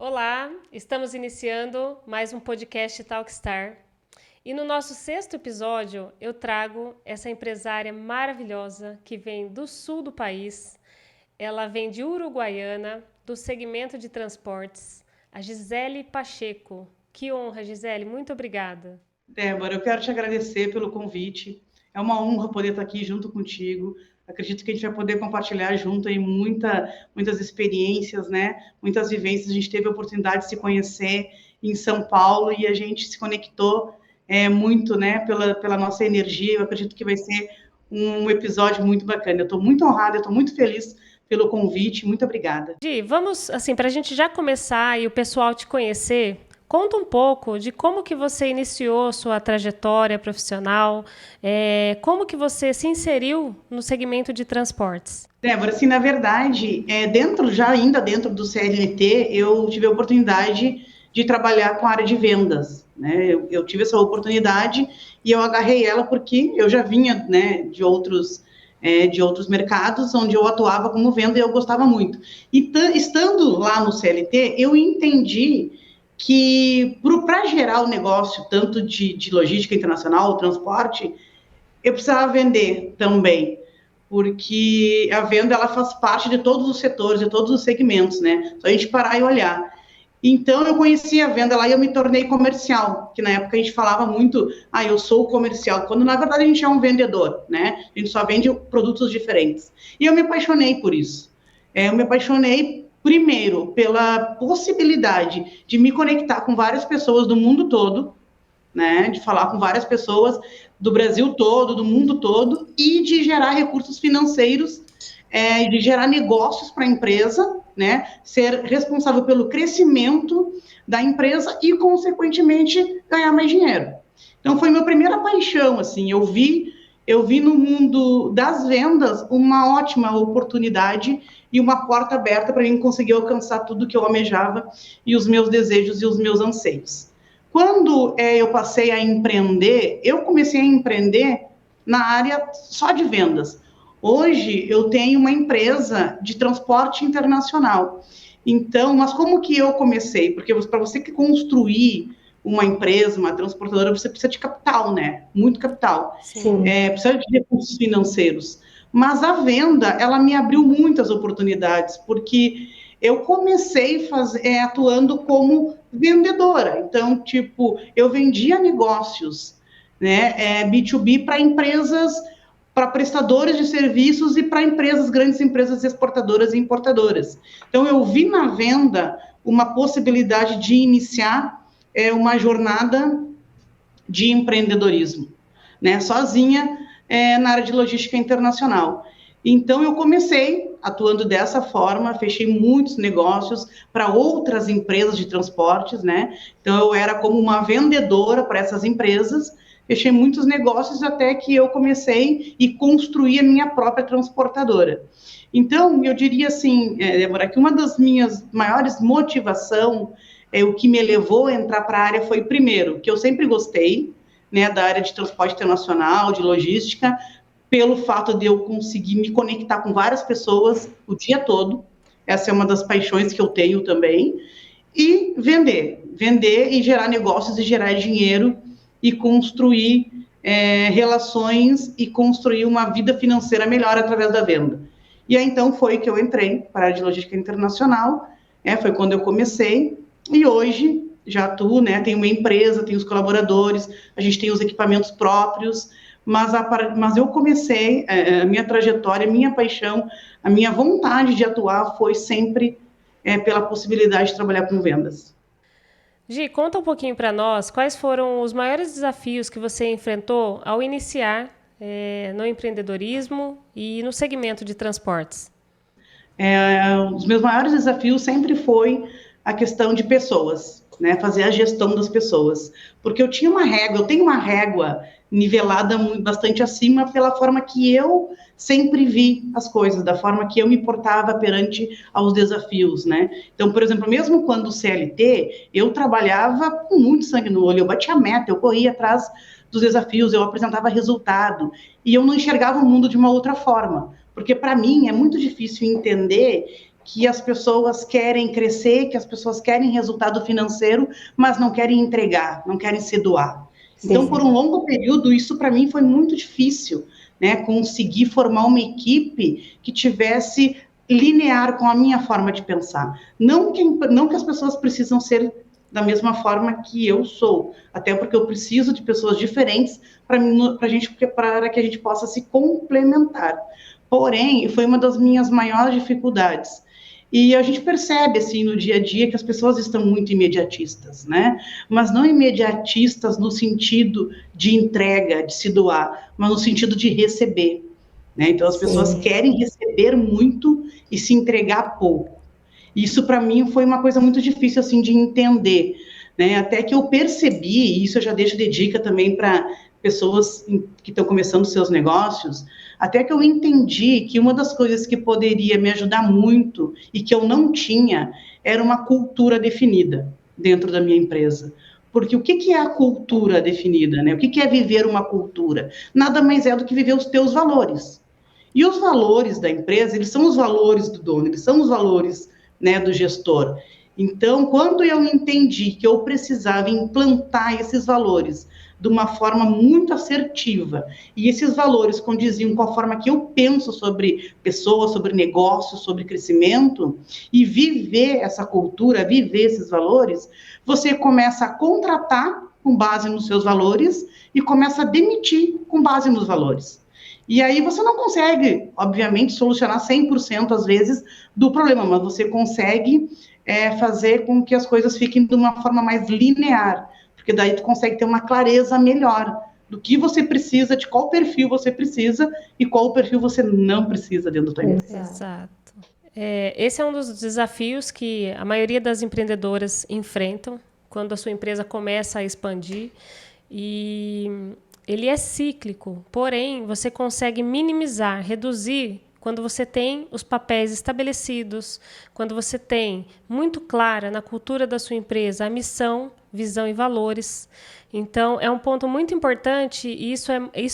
Olá, estamos iniciando mais um podcast Talkstar. E no nosso sexto episódio, eu trago essa empresária maravilhosa que vem do sul do país. Ela vem de Uruguaiana, do segmento de transportes, a Gisele Pacheco. Que honra, Gisele, muito obrigada. Débora, eu quero te agradecer pelo convite. É uma honra poder estar aqui junto contigo. Acredito que a gente vai poder compartilhar junto aí muitas experiências, né? Muitas vivências. A gente teve a oportunidade de se conhecer em São Paulo e a gente se conectou muito, né? Pela nossa energia. Eu acredito que vai ser um episódio muito bacana. Eu estou muito honrada, eu estou muito feliz pelo convite. Muito obrigada. Gi, vamos, assim, para a gente já começar e o pessoal te conhecer, conta um pouco de como que você iniciou sua trajetória profissional, como que você se inseriu no segmento de transportes. Débora, assim, na verdade, ainda dentro do CLT, eu tive a oportunidade de trabalhar com a área de vendas, né? Eu tive essa oportunidade e eu agarrei ela porque eu já vinha, né, de outros mercados onde eu atuava como venda e eu gostava muito. E estando lá no CLT, eu entendi que para gerar o negócio, tanto de logística internacional, transporte, eu precisava vender também, porque a venda ela faz parte de todos os setores, de todos os segmentos, né? Só a gente parar e olhar. Então eu conheci a venda lá e eu me tornei comercial, que na época a gente falava muito, eu sou comercial, quando na verdade a gente é um vendedor, né? A gente só vende produtos diferentes. E eu me apaixonei por isso. Eu me apaixonei primeiro pela possibilidade de me conectar com várias pessoas do mundo todo, né, de falar com várias pessoas do Brasil todo, do mundo todo, e de gerar recursos financeiros, de gerar negócios para a empresa, né, ser responsável pelo crescimento da empresa e, consequentemente, ganhar mais dinheiro. Então, foi minha primeira paixão, assim, eu vi no mundo das vendas uma ótima oportunidade e uma porta aberta para mim conseguir alcançar tudo que eu almejava e os meus desejos e os meus anseios. Quando eu passei a empreender, eu comecei a empreender na área só de vendas. Hoje eu tenho uma empresa de transporte internacional. Então, mas como que eu comecei? Porque para você que construir uma empresa, uma transportadora, você precisa de capital, né? Muito capital. Sim. Precisa de recursos financeiros. Mas a venda, ela me abriu muitas oportunidades, porque eu comecei atuando como vendedora. Então, tipo, eu vendia negócios, né, B2B para empresas, para prestadores de serviços e para empresas, grandes empresas exportadoras e importadoras. Então, eu vi na venda uma possibilidade de iniciar uma jornada de empreendedorismo, né, sozinha, na área de logística internacional. Então, eu comecei atuando dessa forma, fechei muitos negócios para outras empresas de transportes, né? Então, eu era como uma vendedora para essas empresas, fechei muitos negócios até que eu comecei e construí a minha própria transportadora. Então, eu diria assim, Débora, que uma das minhas maiores motivações, o que me levou a entrar para a área foi, primeiro, que eu sempre gostei, né, da área de transporte internacional, de logística, pelo fato de eu conseguir me conectar com várias pessoas o dia todo. Essa é uma das paixões que eu tenho também. E vender e gerar negócios e gerar dinheiro e construir relações e construir uma vida financeira melhor através da venda. E aí, então, foi que eu entrei para a área de logística internacional, foi quando eu comecei, e hoje já atuo, né, tenho uma empresa, tenho os colaboradores, a gente tem os equipamentos próprios, mas eu comecei, a minha trajetória, a minha paixão, a minha vontade de atuar foi sempre pela possibilidade de trabalhar com vendas. Gi, conta um pouquinho para nós quais foram os maiores desafios que você enfrentou ao iniciar no empreendedorismo e no segmento de transportes. Os meus maiores desafios sempre foi a questão de pessoas, né? Fazer a gestão das pessoas. Porque eu tenho uma régua nivelada bastante acima pela forma que eu sempre vi as coisas, da forma que eu me portava perante aos desafios, né? Então, por exemplo, mesmo quando CLT, eu trabalhava com muito sangue no olho, eu batia meta, eu corria atrás dos desafios, eu apresentava resultado, e eu não enxergava o mundo de uma outra forma. Porque, para mim, é muito difícil entender que as pessoas querem crescer, que as pessoas querem resultado financeiro, mas não querem entregar, não querem se doar. Então, por um longo período, isso para mim foi muito difícil, né? Conseguir formar uma equipe que tivesse linear com a minha forma de pensar. Não que as pessoas precisam ser da mesma forma que eu sou, até porque eu preciso de pessoas diferentes para que a gente possa se complementar. Porém, foi uma das minhas maiores dificuldades. E a gente percebe, assim, no dia a dia que as pessoas estão muito imediatistas, né? Mas não imediatistas no sentido de entrega, de se doar, mas no sentido de receber, né? Então, as pessoas querem receber muito e se entregar pouco. Isso, para mim, foi uma coisa muito difícil, assim, de entender, né? Até que eu percebi, e isso eu já deixo de dica também para pessoas que estão começando seus negócios, até que eu entendi que uma das coisas que poderia me ajudar muito e que eu não tinha era uma cultura definida dentro da minha empresa. Porque o que é a cultura definida, né? O que é viver uma cultura? Nada mais é do que viver os teus valores. E os valores da empresa, eles são os valores do dono, eles são os valores, né, do gestor. Então, quando eu entendi que eu precisava implantar esses valores de uma forma muito assertiva, e esses valores condiziam com a forma que eu penso sobre pessoas, sobre negócios, sobre crescimento, e viver essa cultura, viver esses valores, você começa a contratar com base nos seus valores e começa a demitir com base nos valores. E aí você não consegue, obviamente, solucionar 100% às vezes do problema, mas você consegue fazer com que as coisas fiquem de uma forma mais linear, porque daí tu consegue ter uma clareza melhor do que você precisa, de qual perfil você precisa e qual perfil você não precisa dentro da tua empresa. Exato. Esse é um dos desafios que a maioria das empreendedoras enfrentam quando a sua empresa começa a expandir. E ele é cíclico, porém, você consegue minimizar, reduzir quando você tem os papéis estabelecidos, quando você tem muito clara na cultura da sua empresa a missão, visão e valores. Então, é um ponto muito importante e isso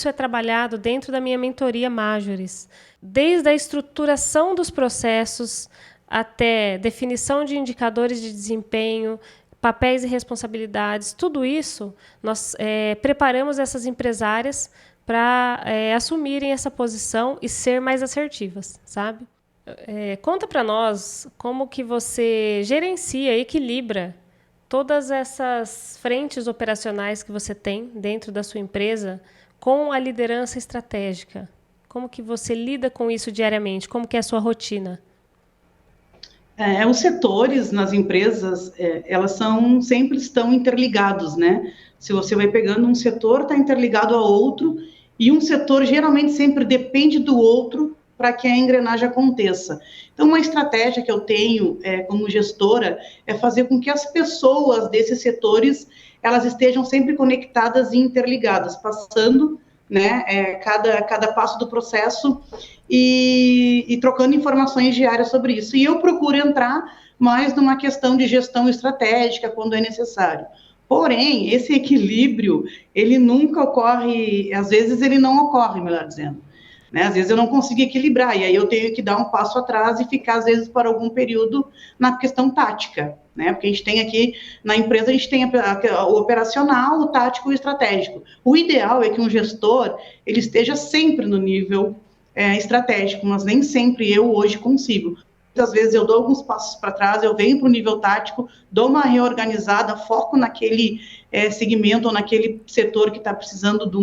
é trabalhado dentro da minha mentoria Majores. Desde a estruturação dos processos até definição de indicadores de desempenho, papéis e responsabilidades, tudo isso, nós preparamos essas empresárias para assumirem essa posição e ser mais assertivas, sabe? Conta para nós como que você gerencia, equilibra todas essas frentes operacionais que você tem dentro da sua empresa com a liderança estratégica. Como que você lida com isso diariamente? Como que é a sua rotina? Os setores nas empresas, elas sempre estão interligados, né? Se você vai pegando um setor, está interligado a outro, e um setor geralmente sempre depende do outro para que a engrenagem aconteça. Então, uma estratégia que eu tenho como gestora é fazer com que as pessoas desses setores, elas estejam sempre conectadas e interligadas, passando, né, cada passo do processo e trocando informações diárias sobre isso. E eu procuro entrar mais numa questão de gestão estratégica quando é necessário. Porém, esse equilíbrio, ele nunca ocorre, às vezes ele não ocorre, melhor dizendo. Né? Às vezes eu não consigo equilibrar, e aí eu tenho que dar um passo atrás e ficar, às vezes, por algum período na questão tática, né? Porque a gente tem aqui, na empresa, a gente tem o operacional, o tático e o estratégico. O ideal é que um gestor, ele esteja sempre no nível estratégico, mas nem sempre eu hoje consigo. Muitas vezes eu dou alguns passos para trás, eu venho para o nível tático, dou uma reorganizada, foco naquele segmento ou naquele setor que está precisando de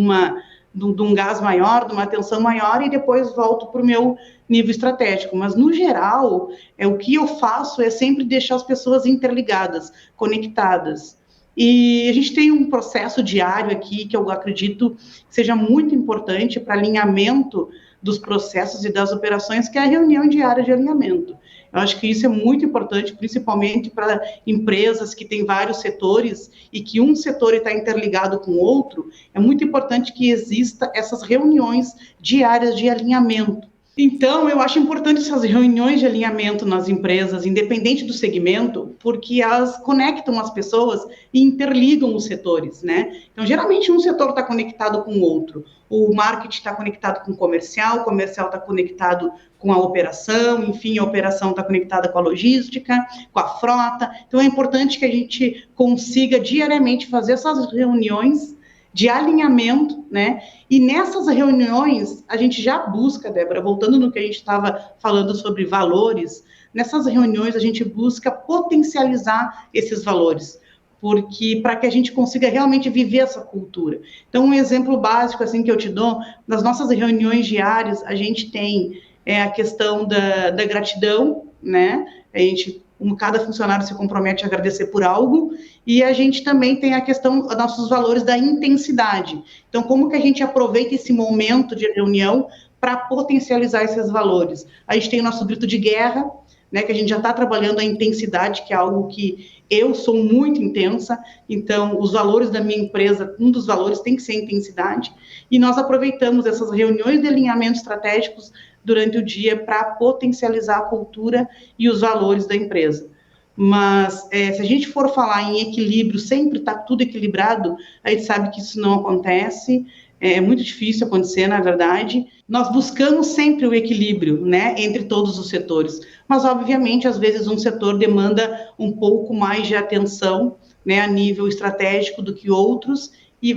um gás maior, de uma atenção maior, e depois volto para o meu nível estratégico. Mas, no geral, o que eu faço é sempre deixar as pessoas interligadas, conectadas. E a gente tem um processo diário aqui que eu acredito que seja muito importante para alinhamento dos processos e das operações, que é a reunião diária de alinhamento. Eu acho que isso é muito importante, principalmente para empresas que têm vários setores e que um setor está interligado com o outro. É muito importante que exista essas reuniões diárias de alinhamento, Então, eu acho importante essas reuniões de alinhamento nas empresas, independente do segmento, porque elas conectam as pessoas e interligam os setores, né? Então, geralmente, um setor está conectado com o outro. O marketing está conectado com o comercial está conectado com a operação, enfim, a operação está conectada com a logística, com a frota. Então, é importante que a gente consiga diariamente fazer essas reuniões de alinhamento, né? E nessas reuniões, a gente já busca, Débora, voltando no que a gente estava falando sobre valores, nessas reuniões a gente busca potencializar esses valores, porque para que a gente consiga realmente viver essa cultura. Então, um exemplo básico assim que eu te dou, nas nossas reuniões diárias, a gente tem a questão da gratidão, né? A gente cada funcionário se compromete a agradecer por algo, e a gente também tem a questão, nossos valores da intensidade. Então, como que a gente aproveita esse momento de reunião para potencializar esses valores? A gente tem o nosso grito de guerra, né, que a gente já está trabalhando a intensidade, que é algo que eu sou muito intensa, então os valores da minha empresa, um dos valores tem que ser a intensidade, e nós aproveitamos essas reuniões de alinhamento estratégicos durante o dia para potencializar a cultura e os valores da empresa. Mas se a gente for falar em equilíbrio, sempre está tudo equilibrado, a gente sabe que isso não acontece, é muito difícil acontecer, na verdade. Nós buscamos sempre o equilíbrio, né, entre todos os setores, mas, obviamente, às vezes um setor demanda um pouco mais de atenção, né, a nível estratégico do que outros, e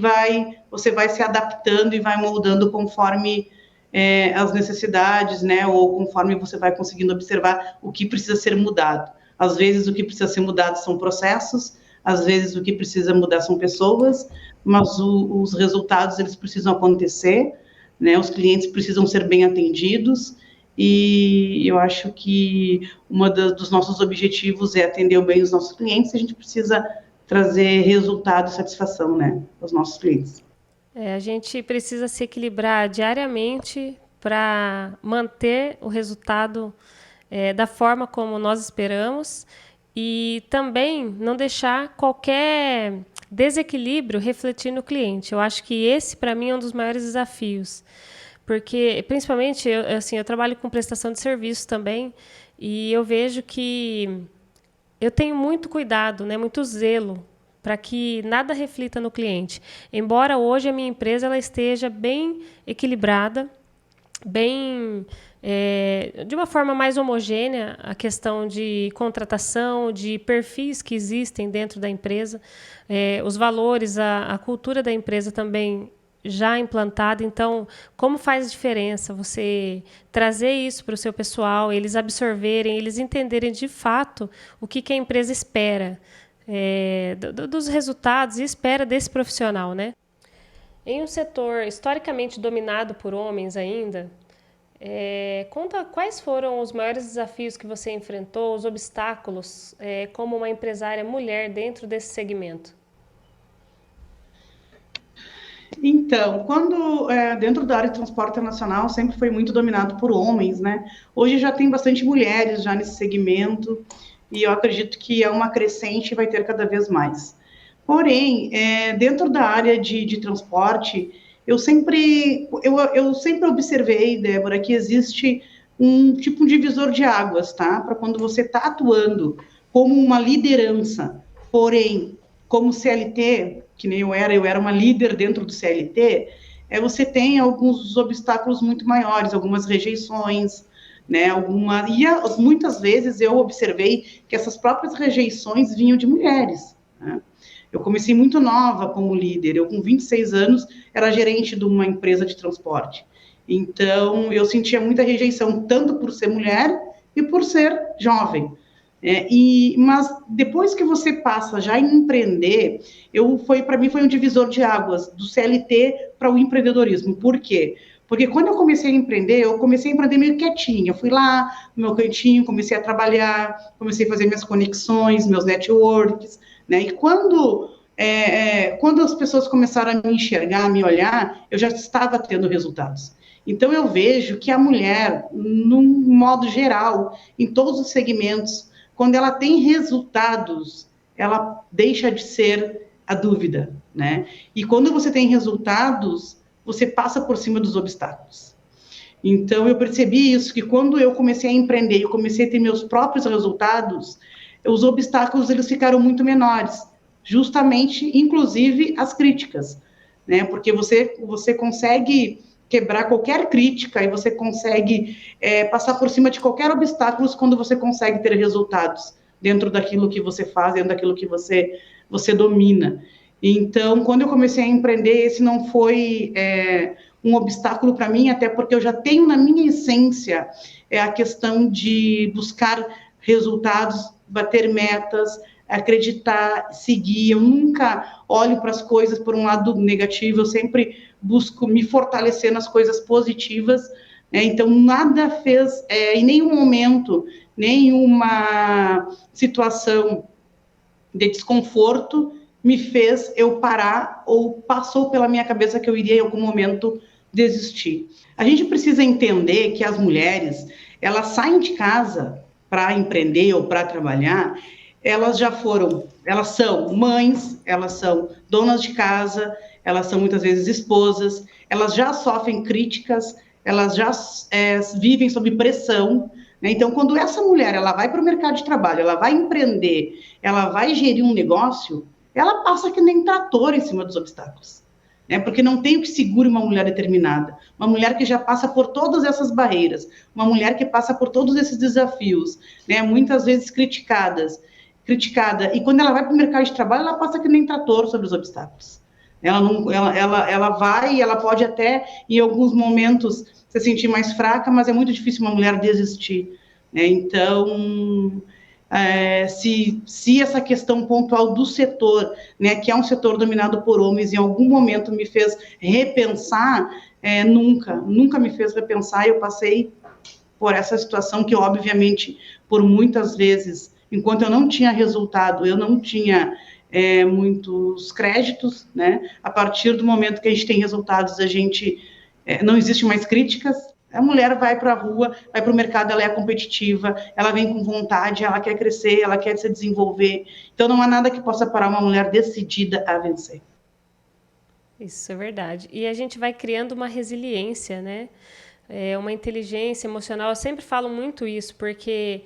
você vai se adaptando e vai moldando conforme as necessidades, né, ou conforme você vai conseguindo observar o que precisa ser mudado. Às vezes o que precisa ser mudado são processos, às vezes o que precisa mudar são pessoas, mas os resultados eles precisam acontecer, né, os clientes precisam ser bem atendidos, e eu acho que dos nossos objetivos é atender bem os nossos clientes, e a gente precisa trazer resultado e satisfação, né, aos nossos clientes. A gente precisa se equilibrar diariamente para manter o resultado da forma como nós esperamos e também não deixar qualquer desequilíbrio refletir no cliente. Eu acho que esse, para mim, é um dos maiores desafios. Porque, principalmente, eu trabalho com prestação de serviço também e eu vejo que eu tenho muito cuidado, né, muito zelo para que nada reflita no cliente. Embora hoje a minha empresa ela esteja bem equilibrada, bem de uma forma mais homogênea a questão de contratação, de perfis que existem dentro da empresa, os valores, a cultura da empresa também já implantada. Então, como faz diferença você trazer isso para o seu pessoal, eles absorverem, eles entenderem de fato o que a empresa espera dos resultados e espera desse profissional, né? Em um setor historicamente dominado por homens ainda, conta quais foram os maiores desafios que você enfrentou, os obstáculos como uma empresária mulher dentro desse segmento. Então, dentro da área de transporte internacional sempre foi muito dominado por homens, né? Hoje já tem bastante mulheres já nesse segmento e eu acredito que é uma crescente e vai ter cada vez mais. Porém, dentro da área de transporte, eu sempre observei, Débora, que existe um tipo de divisor de águas, tá? Para quando você está atuando como uma liderança, porém, como CLT, que nem eu era uma líder dentro do CLT, você tem alguns obstáculos muito maiores, algumas rejeições, né? Muitas vezes eu observei que essas próprias rejeições vinham de mulheres, né? Eu comecei muito nova como líder, eu com 26 anos era gerente de uma empresa de transporte. Então, eu sentia muita rejeição, tanto por ser mulher e por ser jovem. Mas depois que você passa já em empreender, para mim foi um divisor de águas do CLT para o empreendedorismo. Por quê? Porque quando eu comecei a empreender meio quietinha. Eu fui lá no meu cantinho, comecei a trabalhar, comecei a fazer minhas conexões, meus networks, né? E quando as pessoas começaram a me enxergar, a me olhar, eu já estava tendo resultados. Então, eu vejo que a mulher, num modo geral, em todos os segmentos, quando ela tem resultados, ela deixa de ser a dúvida, né? E quando você tem resultados, você passa por cima dos obstáculos. Então, eu percebi isso, que quando eu comecei a empreender, eu comecei a ter meus próprios resultados, os obstáculos eles ficaram muito menores, justamente, inclusive, as críticas, né? Porque você consegue quebrar qualquer crítica e você consegue passar por cima de qualquer obstáculo quando você consegue ter resultados dentro daquilo que você faz, dentro daquilo que você domina. Então, quando eu comecei a empreender, esse não foi um obstáculo para mim, até porque eu já tenho na minha essência a questão de buscar resultados, bater metas, acreditar, seguir. Eu nunca olho para as coisas por um lado negativo, eu sempre busco me fortalecer nas coisas positivas. Né? Então, nada fez, em nenhum momento, nenhuma situação de desconforto me fez eu parar ou passou pela minha cabeça que eu iria em algum momento desistir. A gente precisa entender que as mulheres, elas saem de casa para empreender ou para trabalhar, elas são mães, elas são donas de casa, elas são muitas vezes esposas, elas já sofrem críticas, elas já vivem sob pressão, né? Então, quando essa mulher ela vai para o mercado de trabalho, ela vai empreender, ela vai gerir um negócio, ela passa que nem trator em cima dos obstáculos. Né? Porque não tem o que segure uma mulher determinada. Uma mulher que já passa por todas essas barreiras, uma mulher que passa por todos esses desafios, né? Muitas vezes criticada. E quando ela vai para o mercado de trabalho, ela passa que nem trator sobre os obstáculos. Ela vai, ela pode até, em alguns momentos, se sentir mais fraca, mas é muito difícil uma mulher desistir. Né? Então, se essa questão pontual do setor, né, que é um setor dominado por homens, em algum momento me fez repensar, nunca me fez repensar. Eu passei por essa situação que, obviamente, por muitas vezes, enquanto eu não tinha resultado, eu não tinha muitos créditos, né? A partir do momento que a gente tem resultados, a gente não existe mais críticas. A mulher vai para a rua, vai para o mercado, ela é competitiva, ela vem com vontade, ela quer crescer, ela quer se desenvolver. Então, não há nada que possa parar uma mulher decidida a vencer. Isso é verdade. E a gente vai criando uma resiliência, né? Uma inteligência emocional. Eu sempre falo muito isso, porque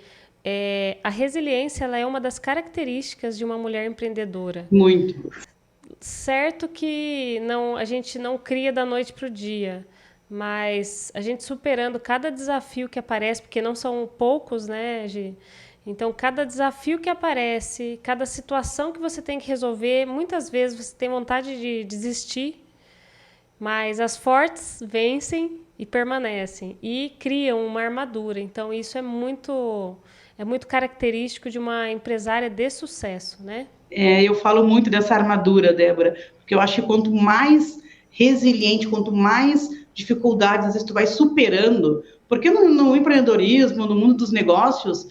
a resiliência ela é uma das características de uma mulher empreendedora. Muito. Certo que a gente não cria da noite para o dia, mas a gente superando cada desafio que aparece, porque não são poucos, né, Gi? Então, cada desafio que aparece, cada situação que você tem que resolver, muitas vezes você tem vontade de desistir, mas as fortes vencem e permanecem e criam uma armadura. Então, isso é muito característico de uma empresária de sucesso, né? Eu falo muito dessa armadura, Débora, porque eu acho que quanto mais resiliente, quanto mais dificuldades às vezes tu vai superando, porque no empreendedorismo, no mundo dos negócios,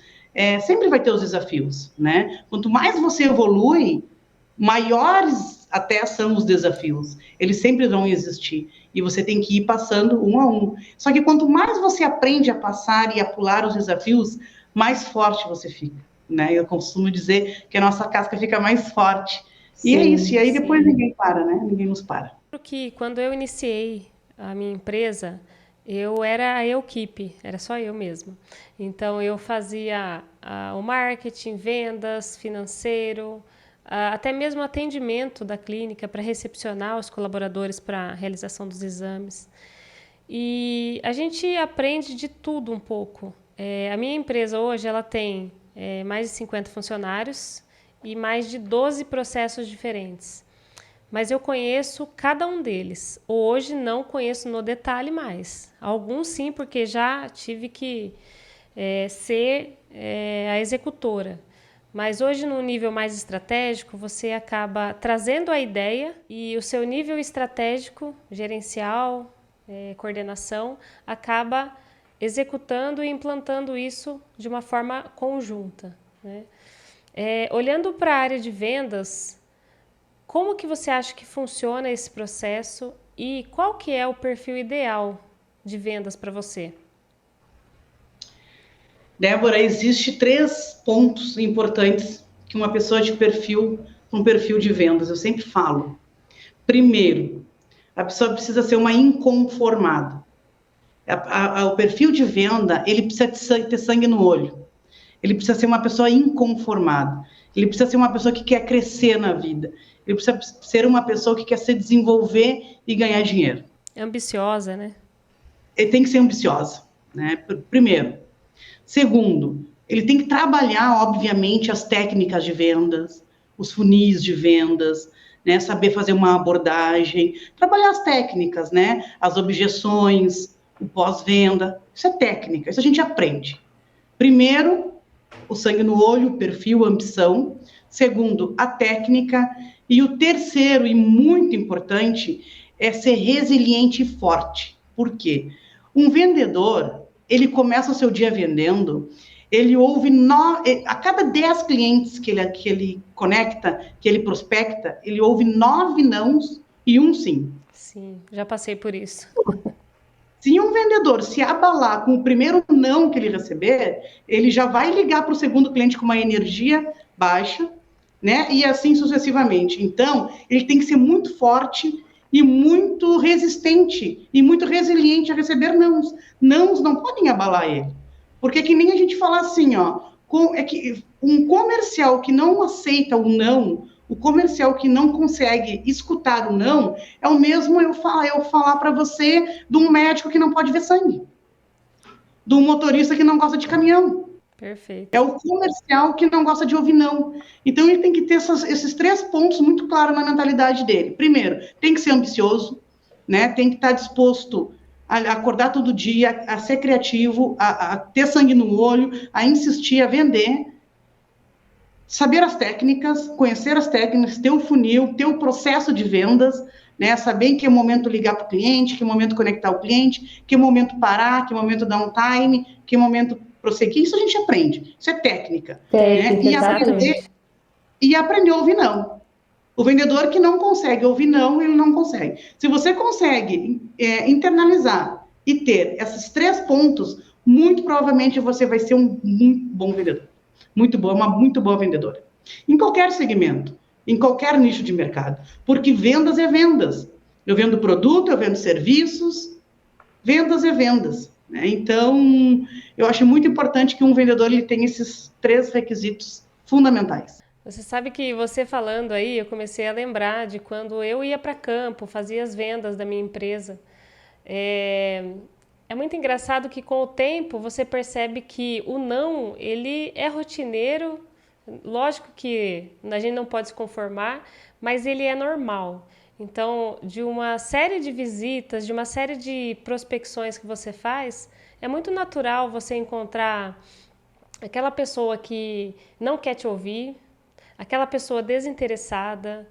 sempre vai ter os desafios, né? Quanto mais você evolui, maiores até são os desafios. Eles sempre vão existir e você tem que ir passando um a um. Só que quanto mais você aprende a passar e a pular os desafios, mais forte você fica. Né? Eu costumo dizer que a nossa casca fica mais forte. E é isso, e aí depois ninguém para, né? Ninguém nos para. Porque quando eu iniciei a minha empresa, eu era a equipe, era só eu mesma. Então eu fazia o marketing, vendas, financeiro, até mesmo atendimento da clínica para recepcionar os colaboradores para a realização dos exames. E a gente aprende de tudo um pouco. A minha empresa hoje ela tem mais de 50 funcionários e mais de 12 processos diferentes. Mas eu conheço cada um deles. Hoje não conheço no detalhe mais. Alguns sim, porque já tive que ser a executora. Mas hoje, no nível mais estratégico, você acaba trazendo a ideia e o seu nível estratégico, gerencial, coordenação, acaba executando e implantando isso de uma forma conjunta. Né? Olhando para a área de vendas, como que você acha que funciona esse processo e qual que é o perfil ideal de vendas para você? Débora, existe 3 pontos importantes que uma pessoa de perfil, um perfil de vendas, eu sempre falo. Primeiro, a pessoa precisa ser uma inconformada. O perfil de venda, ele precisa ter sangue no olho. Ele precisa ser uma pessoa inconformada. Ele precisa ser uma pessoa que quer crescer na vida. Ele precisa ser uma pessoa que quer se desenvolver e ganhar dinheiro. Ambiciosa, né? Ele tem que ser ambiciosa, né? Primeiro. Segundo, ele tem que trabalhar, obviamente, as técnicas de vendas, os funis de vendas, né? Saber fazer uma abordagem, trabalhar as técnicas, né? As objeções, o pós-venda. Isso é técnica, isso a gente aprende. Primeiro, o sangue no olho, o perfil, a ambição. Segundo, a técnica. E o terceiro, e muito importante, é ser resiliente e forte. Por quê? Um vendedor, ele começa o seu dia vendendo, ele ouve a cada 10 clientes que ele conecta, que ele prospecta, ele ouve 9 nãos e um sim. Sim, já passei por isso. Se um vendedor se abalar com o primeiro não que ele receber, ele já vai ligar para o segundo cliente com uma energia baixa, né? E assim sucessivamente. Então, ele tem que ser muito forte e muito resistente e muito resiliente a receber nãos. Nãos não podem abalar ele. Porque que nem a gente fala assim, ó, é que um comercial que não aceita o não, o comercial que não consegue escutar o não, é o mesmo eu falar para você de um médico que não pode ver sangue, de um motorista que não gosta de caminhão. Perfeito. É o comercial que não gosta de ouvir não. Então, ele tem que ter esses 3 pontos muito claros na mentalidade dele. Primeiro, tem que ser ambicioso, né? Tem que estar disposto a acordar todo dia, a ser criativo, a ter sangue no olho, a insistir, a vender. Saber as técnicas, conhecer as técnicas, ter o funil, ter o processo de vendas, né? Saber em que momento ligar para o cliente, que momento conectar o cliente, que momento parar, que momento dar um time, que momento prosseguir. Isso a gente aprende. Isso é técnica. Técnica, Né? E aprender a ouvir não. O vendedor que não consegue ouvir não, ele não consegue. Se você consegue internalizar e ter esses 3 pontos, muito provavelmente você vai ser um muito bom vendedor. Muito bom, uma muito boa vendedora. Em qualquer segmento, em qualquer nicho de mercado. Porque vendas é vendas. Eu vendo produto, eu vendo serviços. Vendas é vendas. Né? Então, eu acho muito importante que um vendedor ele tenha esses 3 requisitos fundamentais. Você sabe que você falando aí, eu comecei a lembrar de quando eu ia para campo, fazia as vendas da minha empresa. É muito engraçado que com o tempo você percebe que o não, ele é rotineiro. Lógico que a gente não pode se conformar, mas ele é normal. Então, de uma série de visitas, de uma série de prospecções que você faz, é muito natural você encontrar aquela pessoa que não quer te ouvir, aquela pessoa desinteressada,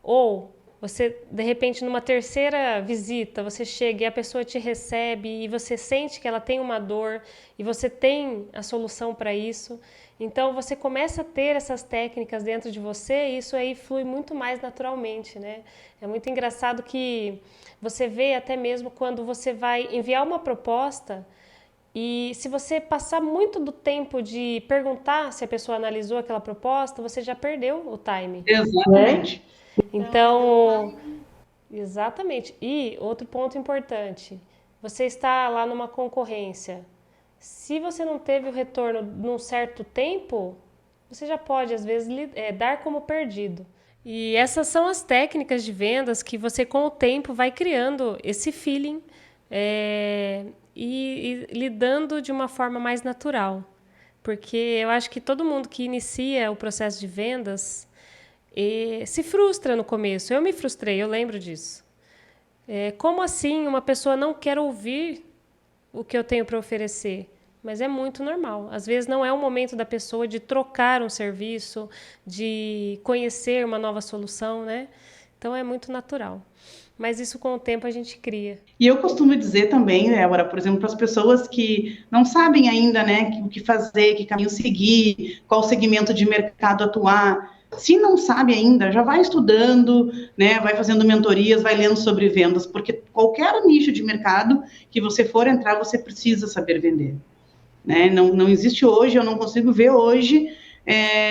ou você, de repente, numa terceira visita, você chega e a pessoa te recebe e você sente que ela tem uma dor e você tem a solução para isso. Então, você começa a ter essas técnicas dentro de você e isso aí flui muito mais naturalmente, né? É muito engraçado que você vê até mesmo quando você vai enviar uma proposta e se você passar muito do tempo de perguntar se a pessoa analisou aquela proposta, você já perdeu o time. Exatamente. Então, exatamente. E outro ponto importante, você está lá numa concorrência. Se você não teve o retorno num certo tempo, você já pode, às vezes, dar como perdido. E essas são as técnicas de vendas que você, com o tempo, vai criando esse feeling e lidando de uma forma mais natural. Porque eu acho que todo mundo que inicia o processo de vendas se frustra no começo. Eu me frustrei, eu lembro disso. Como assim uma pessoa não quer ouvir o que eu tenho para oferecer? Mas é muito normal. Às vezes não é o momento da pessoa de trocar um serviço, de conhecer uma nova solução, né? Então é muito natural. Mas isso com o tempo a gente cria. E eu costumo dizer também, Débora, por exemplo, para as pessoas que não sabem ainda, né, o que fazer, que caminho seguir, qual segmento de mercado atuar. Se não sabe ainda, já vai estudando, né, vai fazendo mentorias, vai lendo sobre vendas, porque qualquer nicho de mercado que você for entrar, você precisa saber vender. Né? Não existe hoje, eu não consigo ver hoje,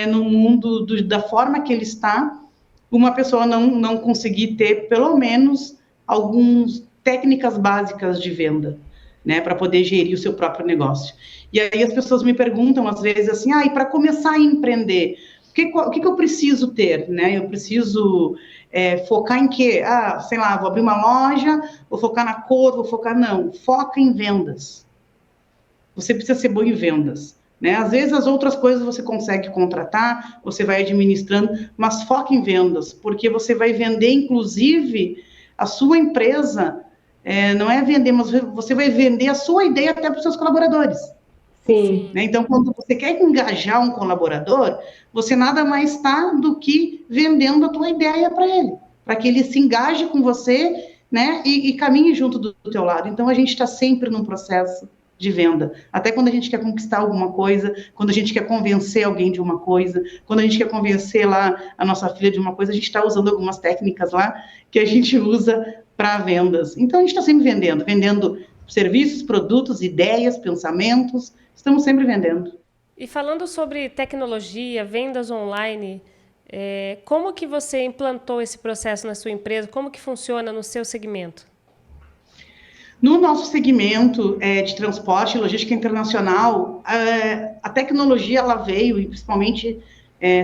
no mundo da forma que ele está, uma pessoa não conseguir ter, pelo menos, algumas técnicas básicas de venda. né, para poder gerir o seu próprio negócio. E aí as pessoas me perguntam, às vezes, assim, e para começar a empreender, o que eu preciso ter, né? Eu preciso focar em quê? Sei lá, vou abrir uma loja, vou focar na cor, vou focar... Não, foca em vendas. Você precisa ser bom em vendas, né? Às vezes as outras coisas você consegue contratar, você vai administrando, mas foca em vendas, porque você vai vender, inclusive, a sua empresa, não é vender, mas você vai vender a sua ideia até para os seus colaboradores. Sim. Né? Então, quando você quer engajar um colaborador, você nada mais está do que vendendo a tua ideia para ele, para que ele se engaje com você, né, e caminhe junto do teu lado. Então, a gente está sempre num processo de venda. Até quando a gente quer conquistar alguma coisa, quando a gente quer convencer alguém de uma coisa, quando a gente quer convencer lá a nossa filha de uma coisa, a gente está usando algumas técnicas lá que a gente usa para vendas. Então, a gente está sempre vendendo serviços, produtos, ideias, pensamentos. Estamos sempre vendendo. E falando sobre tecnologia, vendas online, como que você implantou esse processo na sua empresa? Como que funciona no seu segmento? No nosso segmento de transporte e logística internacional, a tecnologia ela veio e principalmente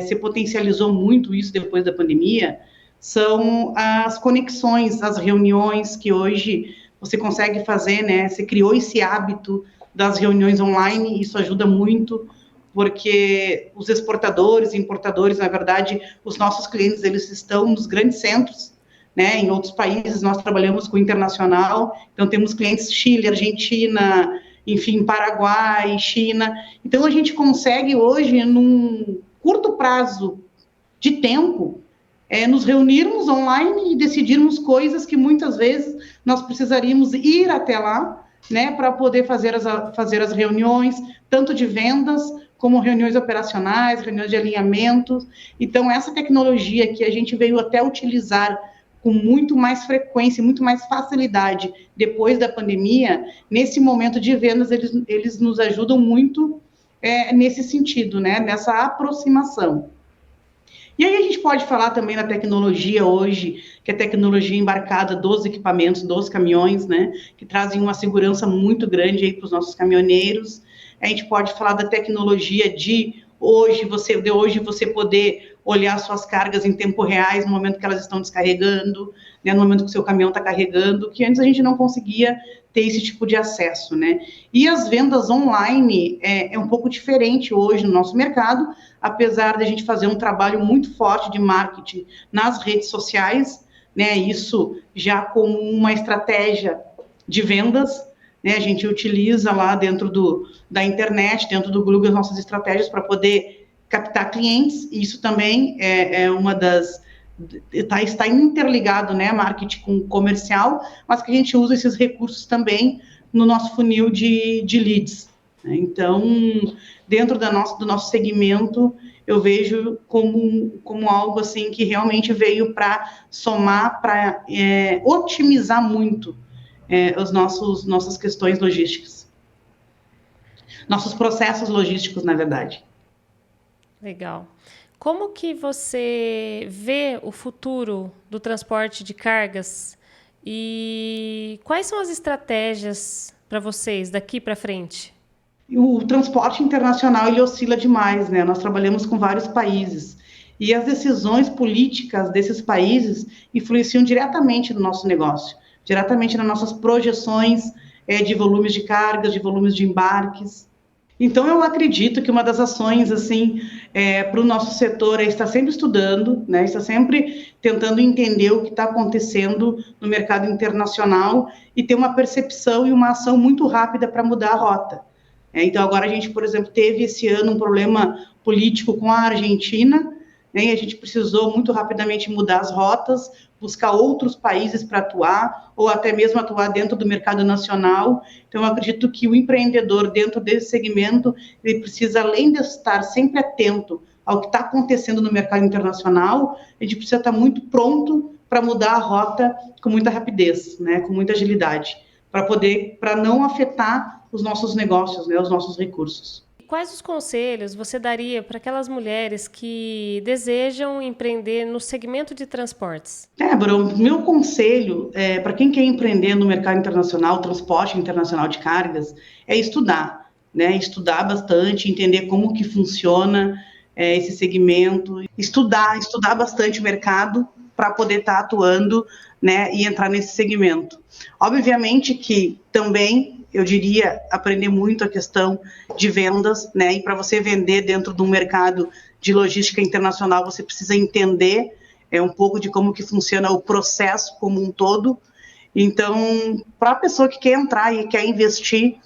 se potencializou muito isso depois da pandemia, são as conexões, as reuniões que hoje você consegue fazer, né? Você criou esse hábito das reuniões online, isso ajuda muito, porque os exportadores e importadores, na verdade, os nossos clientes, eles estão nos grandes centros, né? Em outros países, nós trabalhamos com internacional, então temos clientes Chile, Argentina, enfim, Paraguai, China. Então, a gente consegue hoje, num curto prazo de tempo, nos reunirmos online e decidirmos coisas que muitas vezes nós precisaríamos ir até lá, né, para poder fazer as reuniões, tanto de vendas, como reuniões operacionais, reuniões de alinhamento. Então, essa tecnologia que a gente veio até utilizar com muito mais frequência, muito mais facilidade depois da pandemia, nesse momento de vendas, eles nos ajudam muito nesse sentido, né, nessa aproximação. E aí a gente pode falar também da tecnologia hoje, que é a tecnologia embarcada dos equipamentos, dos caminhões, né, que trazem uma segurança muito grande aí para os nossos caminhoneiros. A gente pode falar da tecnologia de hoje você poder olhar suas cargas em tempo real, no momento que elas estão descarregando, né, no momento que o seu caminhão está carregando, que antes a gente não conseguia ter esse tipo de acesso, né? E as vendas online é um pouco diferente hoje no nosso mercado, apesar de a gente fazer um trabalho muito forte de marketing nas redes sociais, né? Isso já como uma estratégia de vendas, né? A gente utiliza lá dentro da internet, dentro do Google, as nossas estratégias para poder captar clientes, e isso também é uma das... Está interligado, né, marketing com comercial, mas que a gente usa esses recursos também no nosso funil de leads. Né? Então, dentro do nosso segmento, eu vejo como algo assim que realmente veio para somar, para otimizar muito nossas questões logísticas. Nossos processos logísticos, na verdade. Legal. Como que você vê o futuro do transporte de cargas e quais são as estratégias para vocês daqui para frente? O transporte internacional ele oscila demais, né? Nós trabalhamos com vários países e as decisões políticas desses países influenciam diretamente no nosso negócio, diretamente nas nossas projeções de volumes de cargas, de volumes de embarques. Então, eu acredito que uma das ações, assim, para o nosso setor é estar sempre estudando, né, estar sempre tentando entender o que está acontecendo no mercado internacional e ter uma percepção e uma ação muito rápida para mudar a rota. Então, agora a gente, por exemplo, teve esse ano um problema político com a Argentina, né, e a gente precisou muito rapidamente mudar as rotas, buscar outros países para atuar, ou até mesmo atuar dentro do mercado nacional. Então, eu acredito que o empreendedor, dentro desse segmento, ele precisa, além de estar sempre atento ao que está acontecendo no mercado internacional, a gente precisa estar muito pronto para mudar a rota com muita rapidez, né, com muita agilidade, para não afetar os nossos negócios, né, os nossos recursos. quais os conselhos você daria para aquelas mulheres que desejam empreender no segmento de transportes? Débora, o meu conselho para quem quer empreender no mercado internacional, transporte internacional de cargas, é estudar, né? Estudar bastante, entender como que funciona esse segmento, estudar bastante o mercado para poder estar atuando, né, e entrar nesse segmento. Obviamente que também, eu diria, aprender muito a questão de vendas, né, e para você vender dentro de um mercado de logística internacional, você precisa entender um pouco de como que funciona o processo como um todo. Então, para a pessoa que quer entrar e quer investir,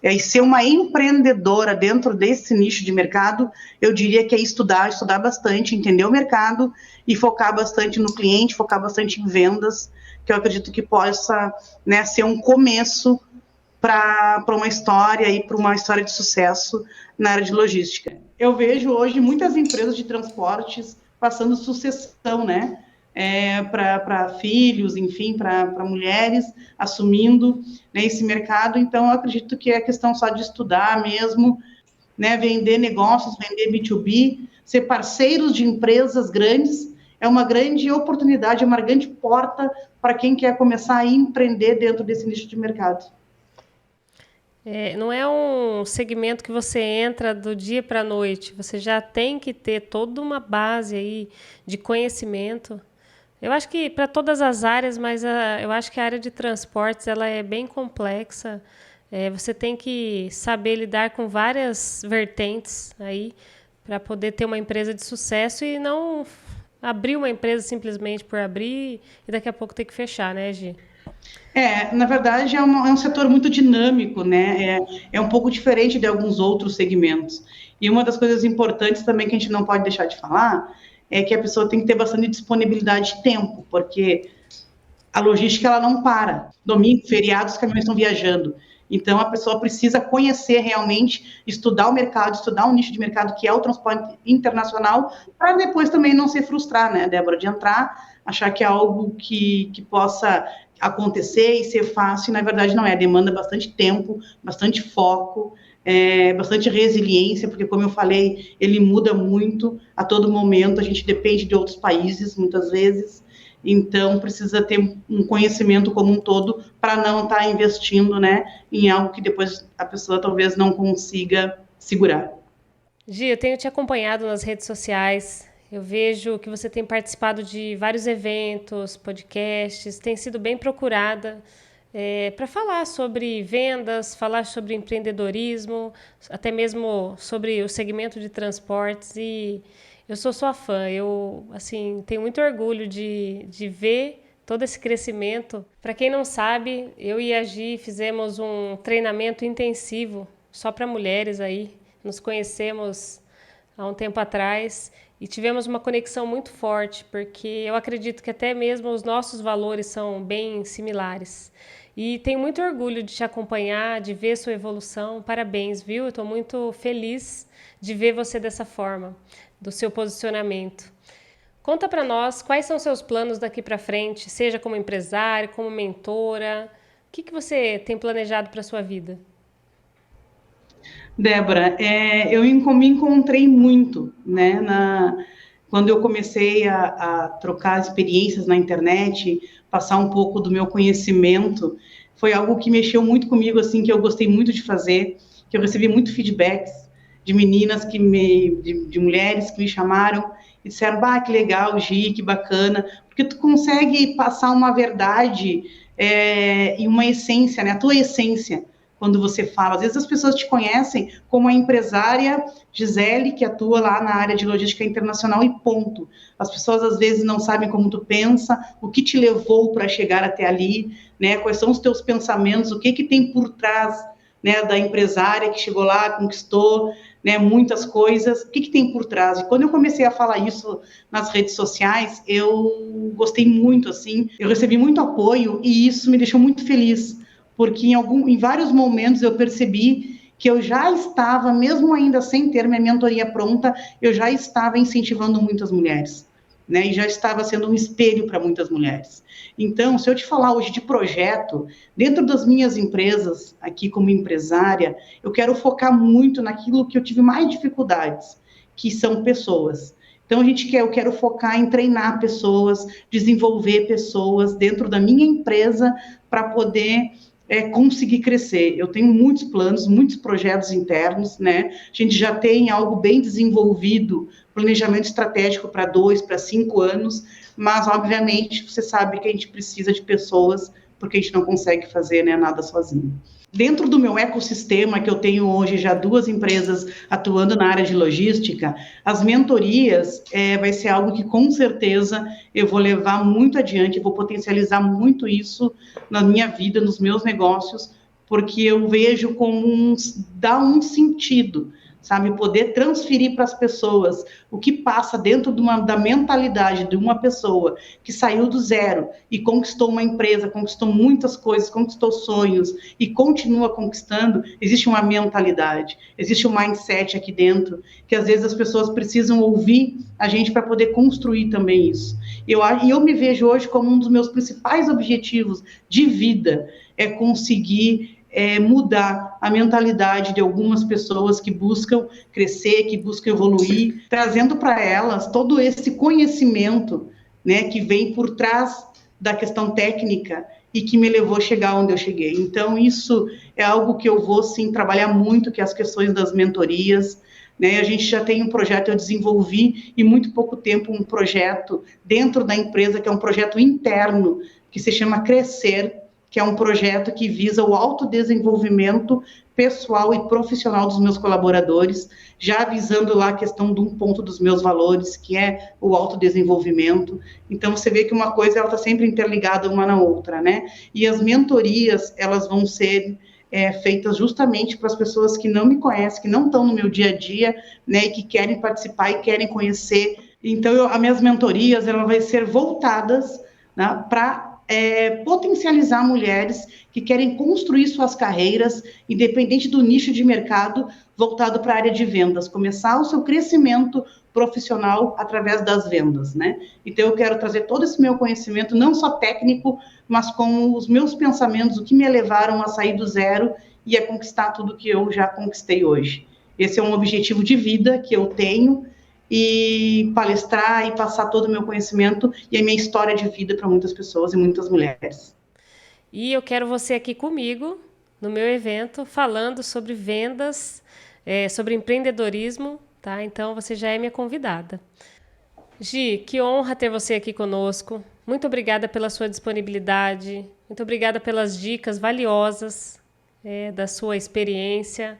e ser uma empreendedora dentro desse nicho de mercado, eu diria que é estudar bastante, entender o mercado e focar bastante no cliente, focar bastante em vendas, que eu acredito que possa, né, ser um começo para uma história e para uma história de sucesso na área de logística. Eu vejo hoje muitas empresas de transportes passando sucessão, né? Para filhos, enfim, para mulheres assumindo, né, esse mercado. Então, eu acredito que é questão só de estudar mesmo, né, vender negócios, vender B2B, ser parceiros de empresas grandes, é uma grande oportunidade, é uma grande porta para quem quer começar a empreender dentro desse nicho de mercado. Não é um segmento que você entra do dia para a noite, você já tem que ter toda uma base aí de conhecimento. Eu acho que para todas as áreas, mas eu acho que a área de transportes ela é bem complexa. Você tem que saber lidar com várias vertentes aí para poder ter uma empresa de sucesso e não abrir uma empresa simplesmente por abrir e daqui a pouco ter que fechar, né, Gi? Na verdade, é um setor muito dinâmico, né? É um pouco diferente de alguns outros segmentos. E uma das coisas importantes também que a gente não pode deixar de falar é que a pessoa tem que ter bastante disponibilidade de tempo, porque a logística ela não para. Domingo, feriados, os caminhões estão viajando. Então, a pessoa precisa conhecer realmente, estudar o mercado, estudar um nicho de mercado que é o transporte internacional, para depois também não se frustrar, né, Débora? De entrar, achar que é algo que possa acontecer e ser fácil, e na verdade não é. Demanda bastante tempo, bastante foco, bastante resiliência, porque, como eu falei, ele muda muito a todo momento, a gente depende de outros países, muitas vezes, então precisa ter um conhecimento como um todo para não estar investindo, né, em algo que depois a pessoa talvez não consiga segurar. Gi, eu tenho te acompanhado nas redes sociais. Eu vejo que você tem participado de vários eventos, podcasts, tem sido bem procurada para falar sobre vendas, falar sobre empreendedorismo, até mesmo sobre o segmento de transportes. E eu sou sua fã. Eu assim tenho muito orgulho de ver todo esse crescimento. Para quem não sabe, eu e a Gi fizemos um treinamento intensivo só para mulheres aí. Nos conhecemos há um tempo atrás e tivemos uma conexão muito forte, porque eu acredito que até mesmo os nossos valores são bem similares. E tenho muito orgulho de te acompanhar, de ver sua evolução. Parabéns, viu? Eu estou muito feliz de ver você dessa forma, do seu posicionamento. Conta para nós quais são seus planos daqui para frente, seja como empresário, como mentora. O que você tem planejado para sua vida? Débora, eu me encontrei muito, né, quando eu comecei a trocar experiências na internet, passar um pouco do meu conhecimento, foi algo que mexeu muito comigo, assim, que eu gostei muito de fazer, que eu recebi muito feedbacks de meninas de mulheres que me chamaram e disseram, bah, que legal, Gi, que bacana, porque tu consegue passar uma verdade e uma essência, né, a tua essência, quando você fala. Às vezes as pessoas te conhecem como a empresária Gisele, que atua lá na área de logística internacional e ponto. As pessoas às vezes não sabem como tu pensa, o que te levou para chegar até ali, né? Quais são os teus pensamentos, o que tem por trás, né, da empresária que chegou lá, conquistou, né, muitas coisas, o que tem por trás. E quando eu comecei a falar isso nas redes sociais, eu gostei muito, assim, eu recebi muito apoio e isso me deixou muito feliz, porque em vários momentos eu percebi que eu já estava, mesmo ainda sem ter minha mentoria pronta, eu já estava incentivando muitas mulheres, né, e já estava sendo um espelho para muitas mulheres. Então, se eu te falar hoje de projeto, dentro das minhas empresas, aqui como empresária, eu quero focar muito naquilo que eu tive mais dificuldades, que são pessoas. Então, eu quero focar em treinar pessoas, desenvolver pessoas dentro da minha empresa para poder conseguir crescer. Eu tenho muitos planos, muitos projetos internos, né? A gente já tem algo bem desenvolvido, planejamento estratégico para 2, para 5 anos, mas, obviamente, você sabe que a gente precisa de pessoas, porque a gente não consegue fazer, né, nada sozinho. Dentro do meu ecossistema, que eu tenho hoje já 2 empresas atuando na área de logística, as mentorias vai ser algo que, com certeza, eu vou levar muito adiante, vou potencializar muito isso na minha vida, nos meus negócios, porque eu vejo como dá um sentido, sabe? Poder transferir para as pessoas o que passa dentro da mentalidade de uma pessoa que saiu do zero e conquistou uma empresa, conquistou muitas coisas, conquistou sonhos e continua conquistando. Existe uma mentalidade, existe um mindset aqui dentro que às vezes as pessoas precisam ouvir a gente para poder construir também isso. Eu me vejo hoje como um dos meus principais objetivos de vida é conseguir mudar a mentalidade de algumas pessoas que buscam crescer, que buscam evoluir, trazendo para elas todo esse conhecimento, né, que vem por trás da questão técnica e que me levou a chegar onde eu cheguei. Então, isso é algo que eu vou, sim, trabalhar muito, que é as questões das mentorias, né? A gente já tem um projeto, eu desenvolvi em muito pouco tempo um projeto dentro da empresa, que é um projeto interno, que se chama Crescer, que é um projeto que visa o autodesenvolvimento pessoal e profissional dos meus colaboradores, já visando lá a questão de um ponto dos meus valores, que é o autodesenvolvimento. Então, você vê que uma coisa ela está sempre interligada uma na outra, né? E as mentorias, elas vão ser feitas justamente para as pessoas que não me conhecem, que não estão no meu dia a dia, né, e que querem participar e querem conhecer. Então, as minhas mentorias, elas vão ser voltadas, né, para potencializar mulheres que querem construir suas carreiras, independente do nicho de mercado, voltado para a área de vendas, começar o seu crescimento profissional através das vendas, né? Então, eu quero trazer todo esse meu conhecimento, não só técnico, mas com os meus pensamentos, o que me levaram a sair do zero e a conquistar tudo que eu já conquistei hoje. Esse é um objetivo de vida que eu tenho, e palestrar e passar todo o meu conhecimento e a minha história de vida para muitas pessoas e muitas mulheres. E eu quero você aqui comigo no meu evento falando sobre vendas, sobre empreendedorismo, tá? Então você já é minha convidada. Gi, que honra ter você aqui conosco. Muito obrigada pela sua disponibilidade, muito obrigada pelas dicas valiosas da sua experiência.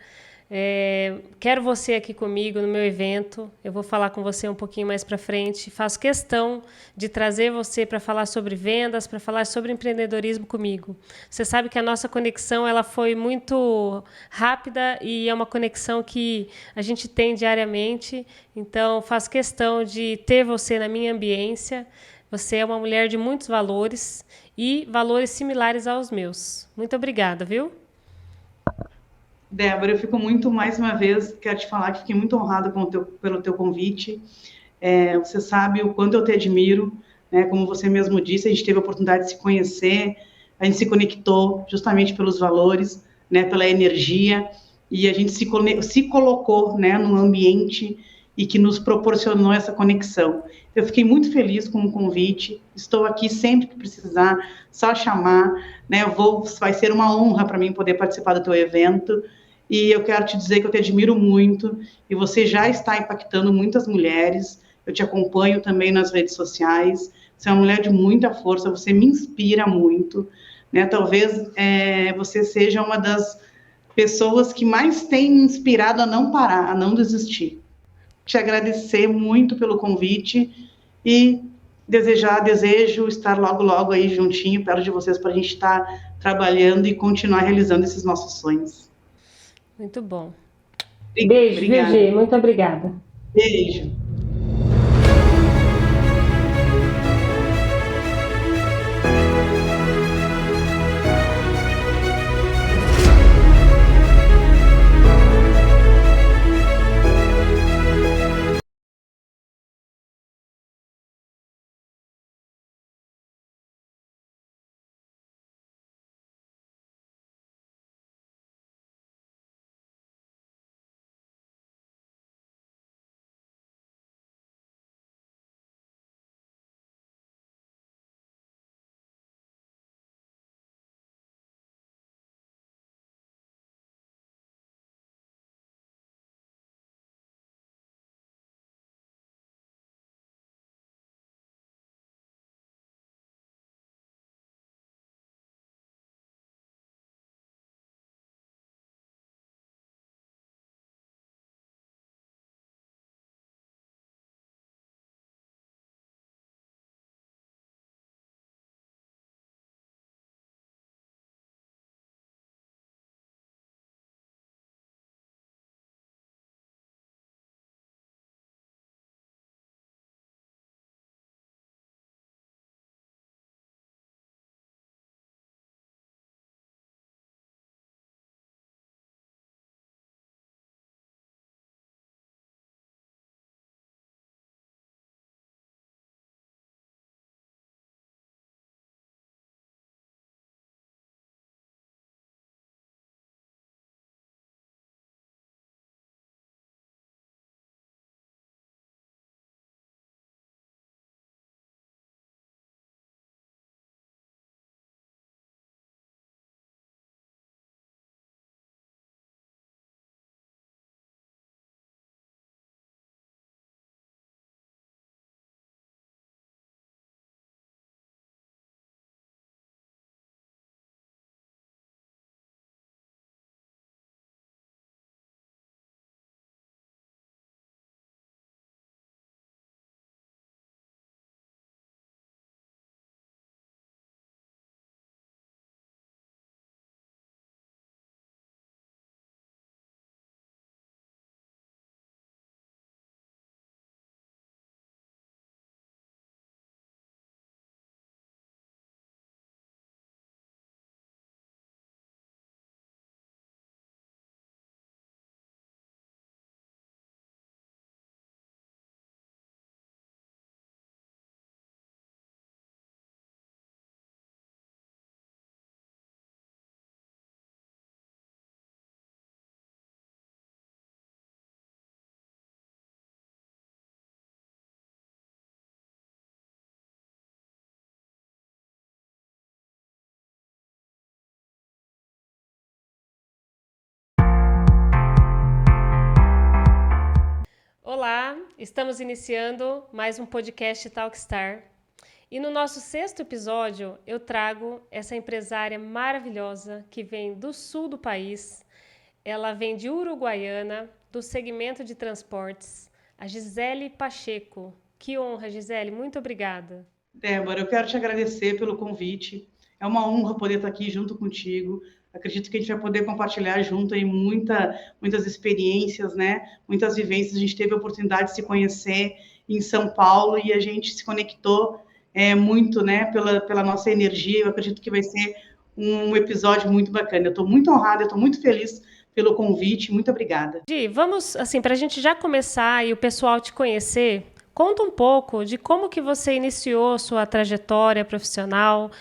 Quero você aqui comigo no meu evento. Eu vou falar com você um pouquinho mais para frente. Faço questão de trazer você para falar sobre vendas, para falar sobre empreendedorismo comigo. Você sabe que a nossa conexão ela foi muito rápida e é uma conexão que a gente tem diariamente. Então, faço questão de ter você na minha ambiência. Você é uma mulher de muitos valores e valores similares aos meus. Muito obrigada, viu? Débora, eu fico muito, mais uma vez, quero te falar que fiquei muito honrada pelo teu convite. Você sabe o quanto eu te admiro, né? Como você mesmo disse, a gente teve a oportunidade de se conhecer, a gente se conectou justamente pelos valores, né? Pela energia, e a gente se colocou, né? Num ambiente e que nos proporcionou essa conexão. Eu fiquei muito feliz com o convite, estou aqui sempre que precisar, só chamar, né? Vai ser uma honra para mim poder participar do teu evento. E eu quero te dizer que eu te admiro muito e você já está impactando muitas mulheres. Eu te acompanho também nas redes sociais. Você é uma mulher de muita força, você me inspira muito, né? Talvez você seja uma das pessoas que mais tem me inspirado a não parar, a não desistir. Te agradecer muito pelo convite e desejo estar logo, logo aí juntinho, perto de vocês, para a gente estar trabalhando e continuar realizando esses nossos sonhos. Muito bom. Beijo, obrigada. Virgi. Muito obrigada. Beijo. Olá, estamos iniciando mais um podcast Talkstar. E no nosso sexto episódio, eu trago essa empresária maravilhosa que vem do sul do país. Ela vem de Uruguaiana, do segmento de transportes, a Gisele Pacheco. Que honra, Gisele, muito obrigada. Débora, eu quero te agradecer pelo convite. É uma honra poder estar aqui junto contigo. Acredito que a gente vai poder compartilhar junto aí muitas experiências, né? Muitas vivências. A gente teve a oportunidade de se conhecer em São Paulo e a gente se conectou muito, né? Pela nossa energia. Eu acredito que vai ser um episódio muito bacana. Eu estou muito honrada, eu estou muito feliz pelo convite. Muito obrigada. Gi, vamos, assim, para a gente já começar e o pessoal te conhecer, conta um pouco de como que você iniciou sua trajetória profissional,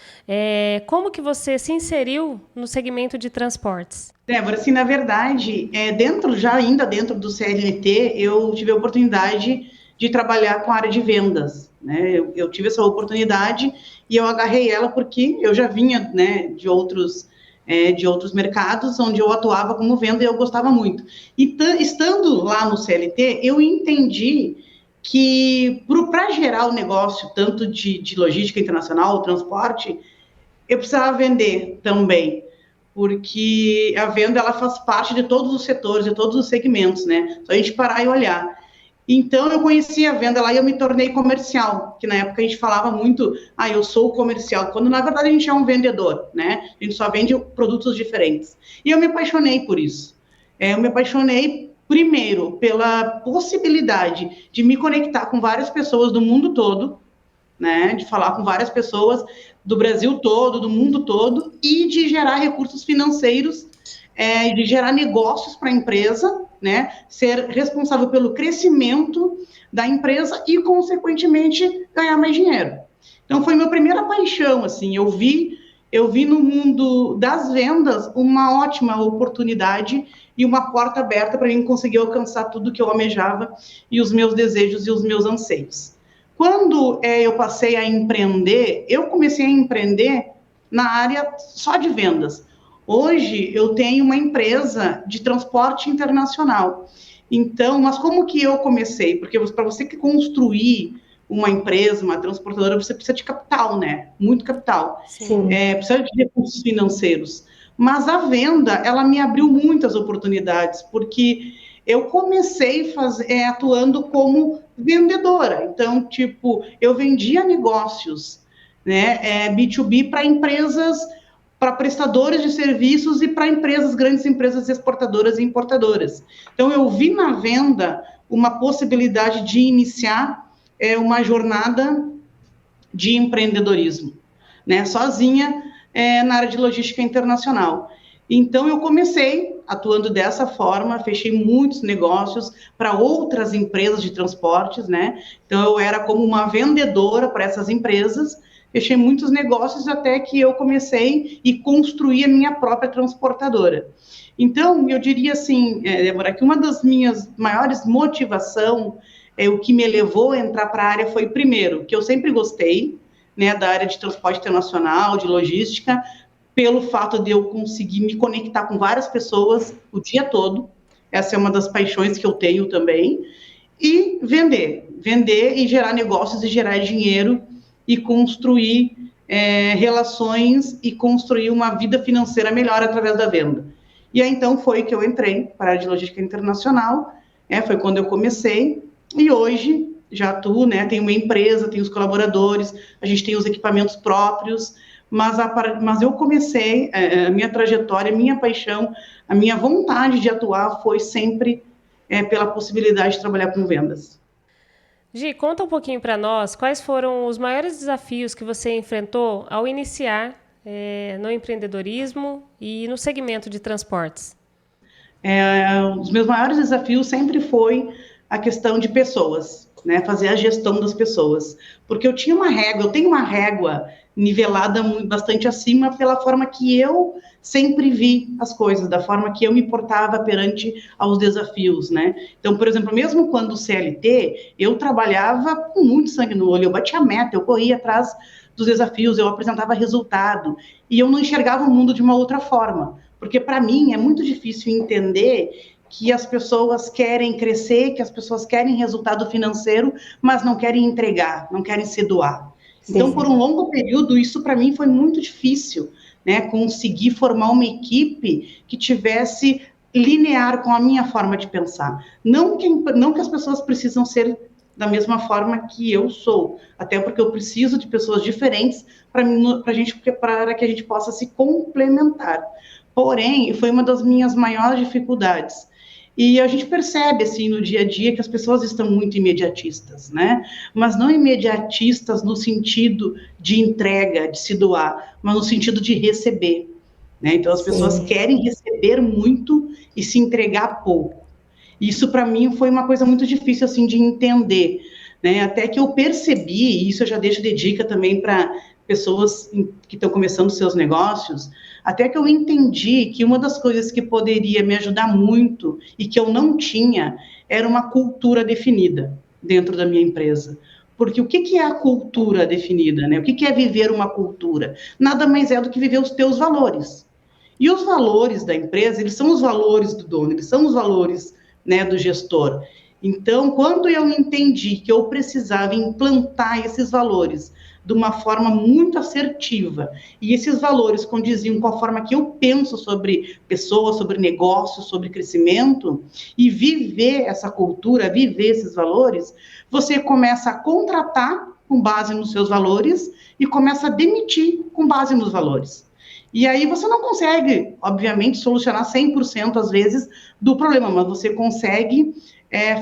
como que você se inseriu no segmento de transportes. Débora, assim, na verdade, ainda dentro do CLT, eu tive a oportunidade de trabalhar com a área de vendas, né? Eu tive essa oportunidade e eu agarrei ela porque eu já vinha, né, de outros mercados onde eu atuava como venda e eu gostava muito. E estando lá no CLT, eu entendi que para gerar o negócio, tanto de logística internacional, transporte, eu precisava vender também, porque a venda ela faz parte de todos os setores, de todos os segmentos, né? Só a gente parar e olhar. Então eu conheci a venda lá e eu me tornei comercial, que na época a gente falava muito, eu sou comercial, quando na verdade a gente é um vendedor, né? A gente só vende produtos diferentes. E eu me apaixonei por isso. Eu me apaixonei primeiro pela possibilidade de me conectar com várias pessoas do mundo todo, né, de falar com várias pessoas do Brasil todo, do mundo todo, e de gerar recursos financeiros, de gerar negócios para a empresa, né, ser responsável pelo crescimento da empresa e, consequentemente, ganhar mais dinheiro. Então, foi minha primeira paixão, assim, eu vi no mundo das vendas uma ótima oportunidade e uma porta aberta para mim conseguir alcançar tudo que eu almejava e os meus desejos e os meus anseios. Quando eu passei a empreender, eu comecei a empreender na área só de vendas. Hoje eu tenho uma empresa de transporte internacional. Então, mas como que eu comecei? Porque para você que construir uma empresa, uma transportadora, você precisa de capital, né? Muito capital. Sim. Precisa de recursos financeiros. Mas a venda, ela me abriu muitas oportunidades, porque eu comecei atuando como vendedora. Então, tipo, eu vendia negócios, né, B2B para empresas, para prestadores de serviços e para empresas, grandes empresas exportadoras e importadoras. Então, eu vi na venda uma possibilidade de iniciar uma jornada de empreendedorismo, né, sozinha, na área de logística internacional. Então, eu comecei atuando dessa forma, fechei muitos negócios para outras empresas de transportes, né? Então, eu era como uma vendedora para essas empresas, fechei muitos negócios até que eu comecei e construí a minha própria transportadora. Então, eu diria assim, Débora, que uma das minhas maiores motivações, o que me levou a entrar para a área foi, primeiro, que eu sempre gostei, né, da área de transporte internacional, de logística, pelo fato de eu conseguir me conectar com várias pessoas o dia todo. Essa é uma das paixões que eu tenho também. E vender e gerar negócios e gerar dinheiro e construir relações e construir uma vida financeira melhor através da venda. E aí, então, foi que eu entrei para a área de logística internacional, foi quando eu comecei, e hoje já atuo, né, tenho uma empresa, tenho os colaboradores, a gente tem os equipamentos próprios, mas eu comecei, a minha trajetória, a minha paixão, a minha vontade de atuar foi sempre pela possibilidade de trabalhar com vendas. Gi, conta um pouquinho para nós quais foram os maiores desafios que você enfrentou ao iniciar no empreendedorismo e no segmento de transportes. Os meus maiores desafios sempre foi a questão de pessoas, né? Fazer a gestão das pessoas. Porque eu tenho uma régua nivelada bastante acima pela forma que eu sempre vi as coisas, da forma que eu me portava perante aos desafios, né? Então, por exemplo, mesmo quando CLT, eu trabalhava com muito sangue no olho, eu batia meta, eu corria atrás dos desafios, eu apresentava resultado, e eu não enxergava o mundo de uma outra forma, porque para mim é muito difícil entender que as pessoas querem crescer, que as pessoas querem resultado financeiro, mas não querem entregar, não querem se doar. Então, por um longo período, isso para mim foi muito difícil, né? Conseguir formar uma equipe que tivesse linear com a minha forma de pensar. Não que as pessoas precisam ser da mesma forma que eu sou, até porque eu preciso de pessoas diferentes para que a gente possa se complementar. Porém, foi uma das minhas maiores dificuldades. E a gente percebe, assim, no dia a dia que as pessoas estão muito imediatistas, né? Mas não imediatistas no sentido de entrega, de se doar, mas no sentido de receber, né? Então, as pessoas querem receber muito e se entregar pouco. Isso, para mim, foi uma coisa muito difícil, assim, de entender, né? Até que eu percebi, e isso eu já deixo de dica também para pessoas que estão começando seus negócios, até que eu entendi que uma das coisas que poderia me ajudar muito e que eu não tinha era uma cultura definida dentro da minha empresa. Porque o que é a cultura definida, né? O que é viver uma cultura? Nada mais é do que viver os teus valores. E os valores da empresa, eles são os valores do dono, eles são os valores, né, do gestor. Então, quando eu entendi que eu precisava implantar esses valores de uma forma muito assertiva, e esses valores condiziam com a forma que eu penso sobre pessoas, sobre negócios, sobre crescimento, e viver essa cultura, viver esses valores, você começa a contratar com base nos seus valores e começa a demitir com base nos valores. E aí você não consegue, obviamente, solucionar 100% às vezes do problema, mas você consegue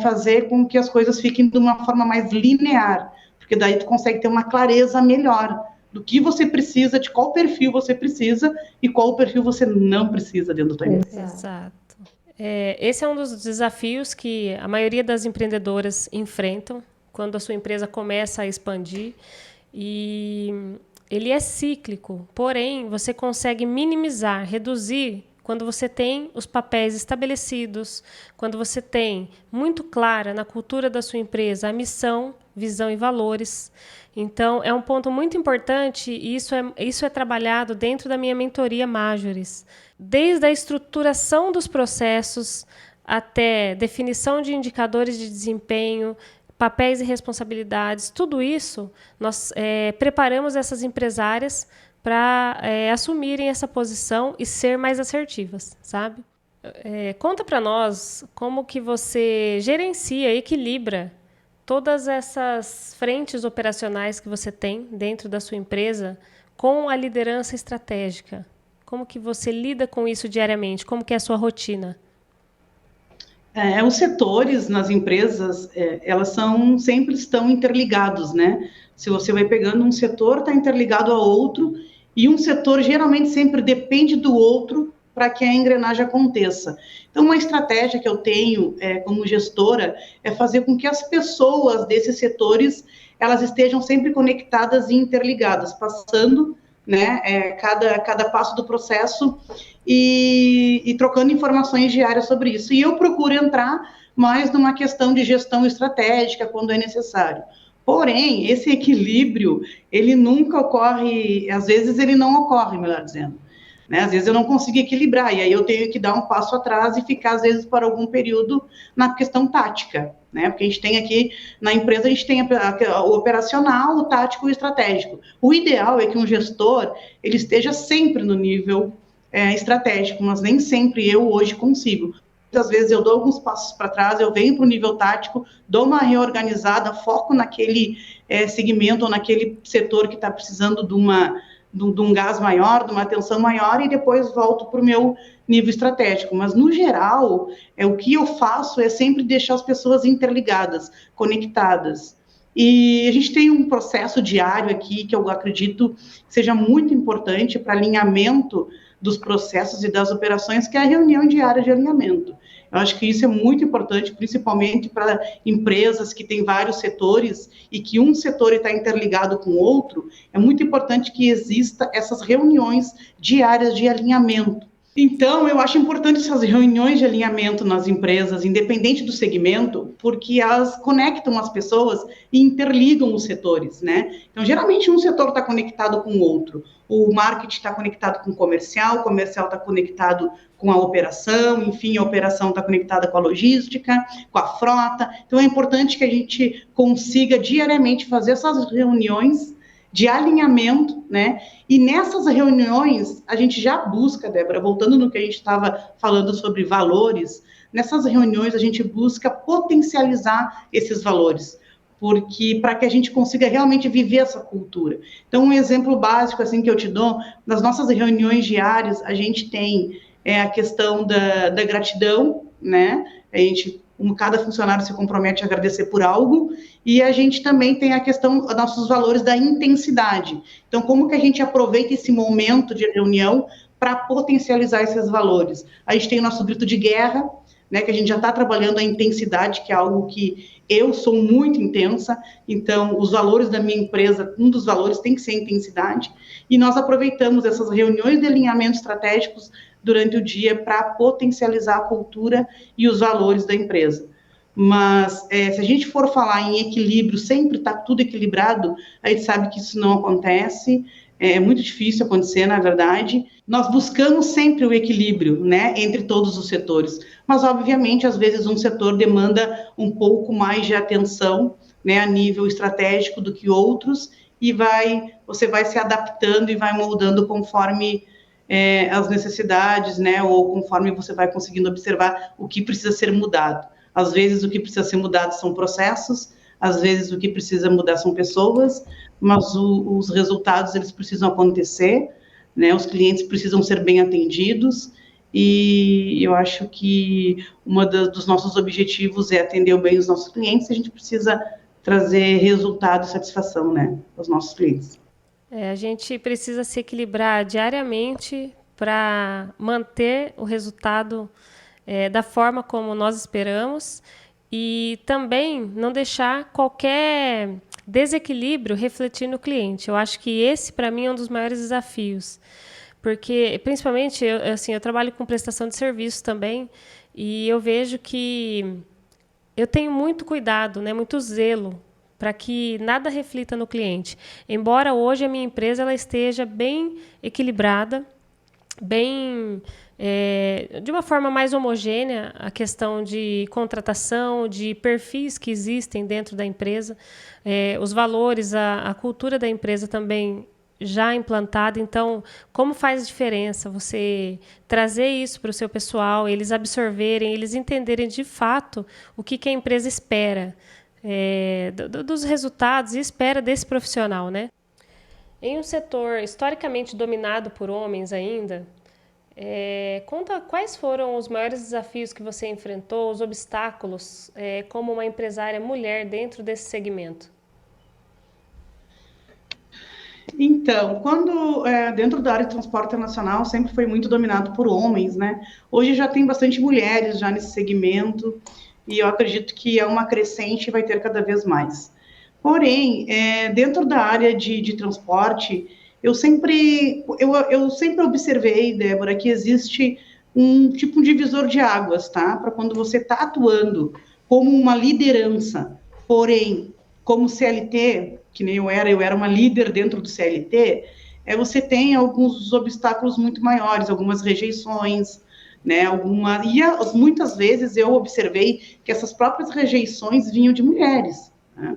fazer com que as coisas fiquem de uma forma mais linear, porque daí tu consegue ter uma clareza melhor do que você precisa, de qual perfil você precisa e qual perfil você não precisa dentro da empresa. Exato. Esse é um dos desafios que a maioria das empreendedoras enfrentam quando a sua empresa começa a expandir. E ele é cíclico, porém, você consegue minimizar, reduzir quando você tem os papéis estabelecidos, quando você tem muito clara na cultura da sua empresa a missão, visão e valores. Então, é um ponto muito importante e isso é trabalhado dentro da minha mentoria Majores. Desde a estruturação dos processos até definição de indicadores de desempenho, papéis e responsabilidades, tudo isso, nós preparamos essas empresárias para assumirem essa posição e ser mais assertivas, sabe? Conta para nós como que você gerencia, equilibra todas essas frentes operacionais que você tem dentro da sua empresa com a liderança estratégica. Como que você lida com isso diariamente? Como que é a sua rotina? Os setores nas empresas, elas sempre estão interligados, né? Se você vai pegando um setor, está interligado a outro, e um setor geralmente sempre depende do outro para que a engrenagem aconteça. Então, uma estratégia que eu tenho como gestora é fazer com que as pessoas desses setores, elas estejam sempre conectadas e interligadas, passando, né, cada passo do processo e trocando informações diárias sobre isso. E eu procuro entrar mais numa questão de gestão estratégica quando é necessário. Porém, esse equilíbrio, ele nunca ocorre, às vezes ele não ocorre, melhor dizendo. Né? Às vezes eu não consigo equilibrar, e aí eu tenho que dar um passo atrás e ficar, às vezes, por algum período na questão tática, né? Porque a gente tem aqui, na empresa, a gente tem o operacional, o tático e o estratégico. O ideal é que um gestor, ele esteja sempre no nível estratégico, mas nem sempre eu hoje consigo. Muitas vezes eu dou alguns passos para trás, eu venho para o nível tático, dou uma reorganizada, foco naquele segmento ou naquele setor que está precisando de um gás maior, de uma atenção maior, e depois volto para o meu nível estratégico. Mas, no geral, o que eu faço é sempre deixar as pessoas interligadas, conectadas. E a gente tem um processo diário aqui que eu acredito seja muito importante para alinhamento dos processos e das operações, que é a reunião diária de alinhamento. Eu acho que isso é muito importante, principalmente para empresas que têm vários setores e que um setor está interligado com o outro. É muito importante que exista essas reuniões diárias de alinhamento. Então, eu acho importante essas reuniões de alinhamento nas empresas, independente do segmento, porque elas conectam as pessoas e interligam os setores, né? Então, geralmente, um setor está conectado com o outro. O marketing está conectado com o comercial está conectado com a operação, enfim, a operação está conectada com a logística, com a frota. Então, é importante que a gente consiga diariamente fazer essas reuniões de alinhamento, né? E nessas reuniões, a gente já busca, Débora, voltando no que a gente estava falando sobre valores, nessas reuniões a gente busca potencializar esses valores, porque para que a gente consiga realmente viver essa cultura. Então, um exemplo básico assim que eu te dou, nas nossas reuniões diárias, a gente tem a questão da gratidão, né? A gente, cada funcionário se compromete a agradecer por algo, e a gente também tem a questão, nossos valores da intensidade. Então, como que a gente aproveita esse momento de reunião para potencializar esses valores? A gente tem o nosso grito de guerra, né, que a gente já está trabalhando a intensidade, que é algo que eu sou muito intensa, então os valores da minha empresa, um dos valores tem que ser a intensidade, e nós aproveitamos essas reuniões de alinhamento estratégicos durante o dia para potencializar a cultura e os valores da empresa. Mas se a gente for falar em equilíbrio, sempre está tudo equilibrado, a gente sabe que isso não acontece, é muito difícil acontecer, na verdade. Nós buscamos sempre o equilíbrio, né, entre todos os setores, mas obviamente às vezes um setor demanda um pouco mais de atenção, né, a nível estratégico do que outros, e você vai se adaptando e vai moldando conforme as necessidades, né, ou conforme você vai conseguindo observar o que precisa ser mudado. Às vezes o que precisa ser mudado são processos, às vezes o que precisa mudar são pessoas, mas os resultados eles precisam acontecer, né? Os clientes precisam ser bem atendidos, e eu acho que dos nossos objetivos é atender bem os nossos clientes, e a gente precisa trazer resultado e satisfação, né, aos nossos clientes. A gente precisa se equilibrar diariamente para manter o resultado da forma como nós esperamos e também não deixar qualquer desequilíbrio refletir no cliente. Eu acho que esse, para mim, é um dos maiores desafios. Porque, principalmente, eu trabalho com prestação de serviço também e eu vejo que eu tenho muito cuidado, né, muito zelo para que nada reflita no cliente. Embora hoje a minha empresa ela esteja bem equilibrada, bem de uma forma mais homogênea a questão de contratação, de perfis que existem dentro da empresa, os valores, a cultura da empresa também já implantada. Então, como faz diferença você trazer isso para o seu pessoal, eles absorverem, eles entenderem de fato o que a empresa espera dos resultados e espera desse profissional, né? Em um setor historicamente dominado por homens ainda, conta quais foram os maiores desafios que você enfrentou, os obstáculos como uma empresária mulher dentro desse segmento. Então, quando dentro da área de transporte internacional sempre foi muito dominado por homens, né? Hoje já tem bastante mulheres já nesse segmento e eu acredito que é uma crescente e vai ter cada vez mais. Porém, dentro da área de transporte, eu sempre observei, Débora, que existe um tipo de divisor de águas, tá? Para quando você está atuando como uma liderança, porém, como CLT, que nem eu era uma líder dentro do CLT, você tem alguns obstáculos muito maiores, algumas rejeições, né? Muitas vezes eu observei que essas próprias rejeições vinham de mulheres, né?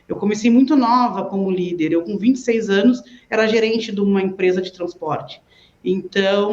Eu comecei muito nova como líder. Eu, com 26 anos, era gerente de uma empresa de transporte. Então,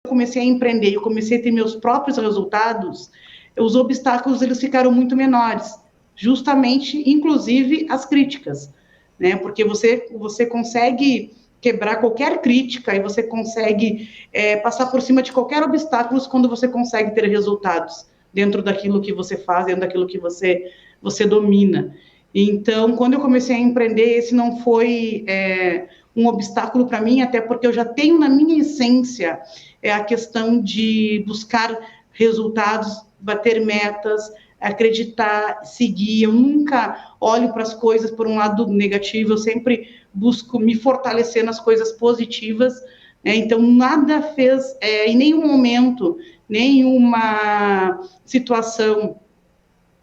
comecei a empreender e comecei a ter meus próprios resultados, os obstáculos eles ficaram muito menores, justamente, inclusive, as críticas, né? Porque você consegue quebrar qualquer crítica e você consegue passar por cima de qualquer obstáculo quando você consegue ter resultados dentro daquilo que você faz, dentro daquilo que você domina. Então, quando eu comecei a empreender, esse não foi um obstáculo para mim, até porque eu já tenho na minha essência a questão de buscar resultados, bater metas, acreditar, seguir. Eu nunca olho para as coisas por um lado negativo, eu sempre busco me fortalecer nas coisas positivas. Então, nada fez, em nenhum momento, nenhuma situação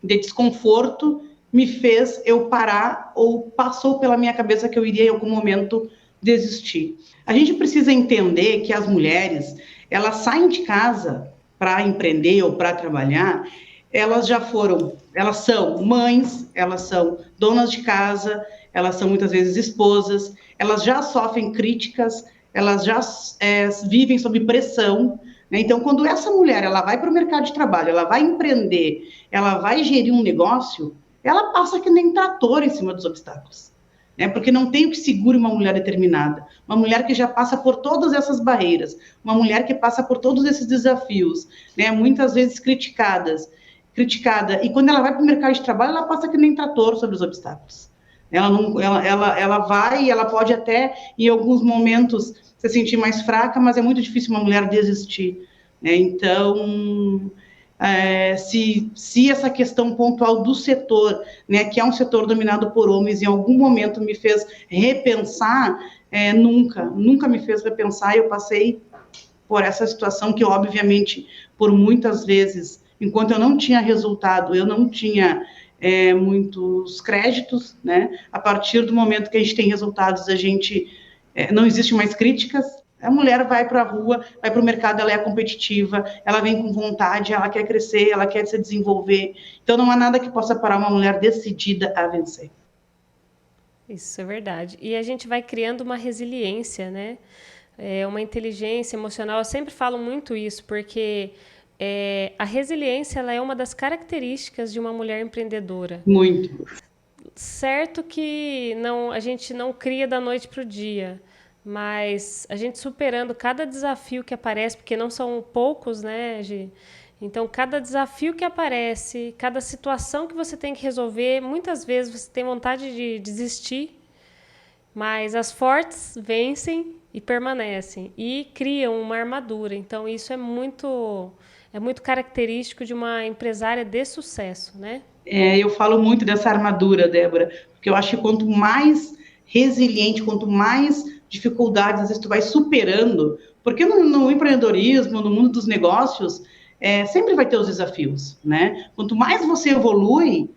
de desconforto me fez eu parar ou passou pela minha cabeça que eu iria em algum momento desistir. A gente precisa entender que as mulheres, elas saem de casa para empreender ou para trabalhar, elas são mães, elas são donas de casa, elas são muitas vezes esposas, elas já sofrem críticas, elas já vivem sob pressão, né? Então, quando essa mulher ela vai para o mercado de trabalho, ela vai empreender, ela vai gerir um negócio, ela passa que nem trator em cima dos obstáculos, né? Porque não tem o que segure uma mulher determinada, uma mulher que já passa por todas essas barreiras, uma mulher que passa por todos esses desafios, né? Muitas vezes criticada, e quando ela vai para o mercado de trabalho, ela passa que nem trator sobre os obstáculos. Ela vai e ela pode até, em alguns momentos, se sentir mais fraca, mas é muito difícil uma mulher desistir, né? Então, se essa questão pontual do setor, né, que é um setor dominado por homens, em algum momento me fez repensar, nunca me fez repensar. Eu passei por essa situação que, obviamente, por muitas vezes, enquanto eu não tinha resultado, eu não tinha muitos créditos, né? A partir do momento que a gente tem resultados, a gente não existe mais críticas. A mulher vai para a rua, vai para o mercado, ela é competitiva, ela vem com vontade, ela quer crescer, ela quer se desenvolver. Então, não há nada que possa parar uma mulher decidida a vencer. Isso é verdade. E a gente vai criando uma resiliência, né? Uma inteligência emocional. Eu sempre falo muito isso, porque a resiliência ela é uma das características de uma mulher empreendedora. Muito. Certo que a gente não cria da noite para o dia, mas a gente superando cada desafio que aparece, porque não são poucos, né, Gi? Então, cada desafio que aparece, cada situação que você tem que resolver, muitas vezes você tem vontade de desistir, mas as fortes vencem e permanecem e criam uma armadura. Então, isso é muito característico de uma empresária de sucesso, né? Eu falo muito dessa armadura, Débora, porque eu acho que quanto mais resiliente, quanto mais dificuldades às vezes tu vai superando, porque no empreendedorismo, no mundo dos negócios, sempre vai ter os desafios, né? Quanto mais você evolui,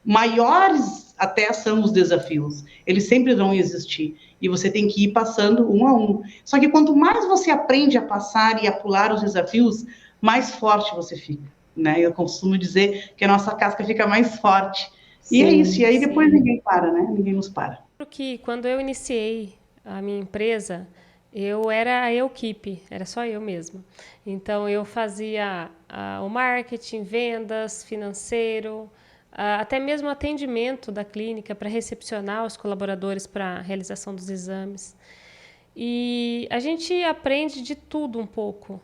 maiores até são os desafios. Eles sempre vão existir e você tem que ir passando um a um. Só que quanto mais você aprende a passar e a pular os desafios, mais forte você fica, né? Eu costumo dizer que a nossa casca fica mais forte. E é isso. E aí depois ninguém para, né? Ninguém nos para. Porque quando eu iniciei a minha empresa, eu era a equipe, era só eu mesma. Então eu fazia o marketing, vendas, financeiro, até mesmo atendimento da clínica para recepcionar os colaboradores para a realização dos exames. E a gente aprende de tudo um pouco.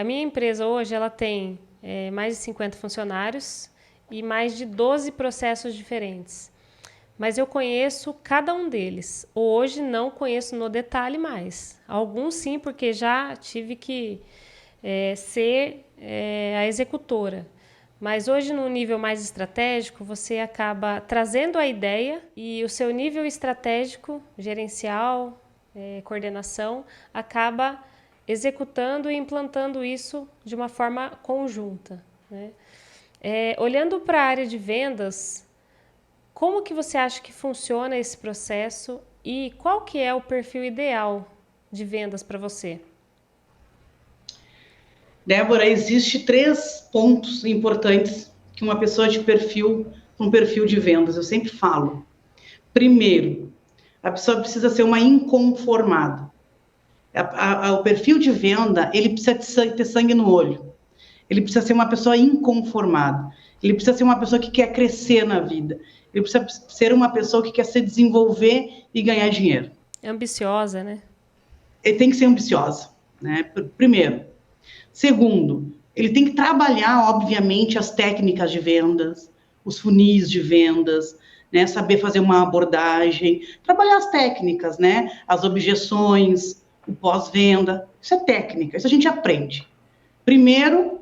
A minha empresa hoje ela tem mais de 50 funcionários e mais de 12 processos diferentes. Mas eu conheço cada um deles. Hoje não conheço no detalhe mais. Alguns sim, porque já tive que ser a executora. Mas hoje, no nível mais estratégico, você acaba trazendo a ideia e o seu nível estratégico, gerencial, coordenação, acaba executando e implantando isso de uma forma conjunta, né? Olhando para a área de vendas, como que você acha que funciona esse processo e qual que é o perfil ideal de vendas para você? Débora, existe 3 pontos importantes que uma pessoa de perfil, um perfil de vendas, eu sempre falo. Primeiro, a pessoa precisa ser uma inconformada. O perfil de venda, ele precisa ter sangue no olho. Ele precisa ser uma pessoa inconformada. Ele precisa ser uma pessoa que quer crescer na vida. Ele precisa ser uma pessoa que quer se desenvolver e ganhar dinheiro. É ambiciosa, né? Ele tem que ser ambiciosa, né? Primeiro. Segundo, ele tem que trabalhar, obviamente, as técnicas de vendas, os funis de vendas, né? Saber fazer uma abordagem, trabalhar as técnicas, né? As objeções, o pós-venda. Isso é técnica, isso a gente aprende. Primeiro,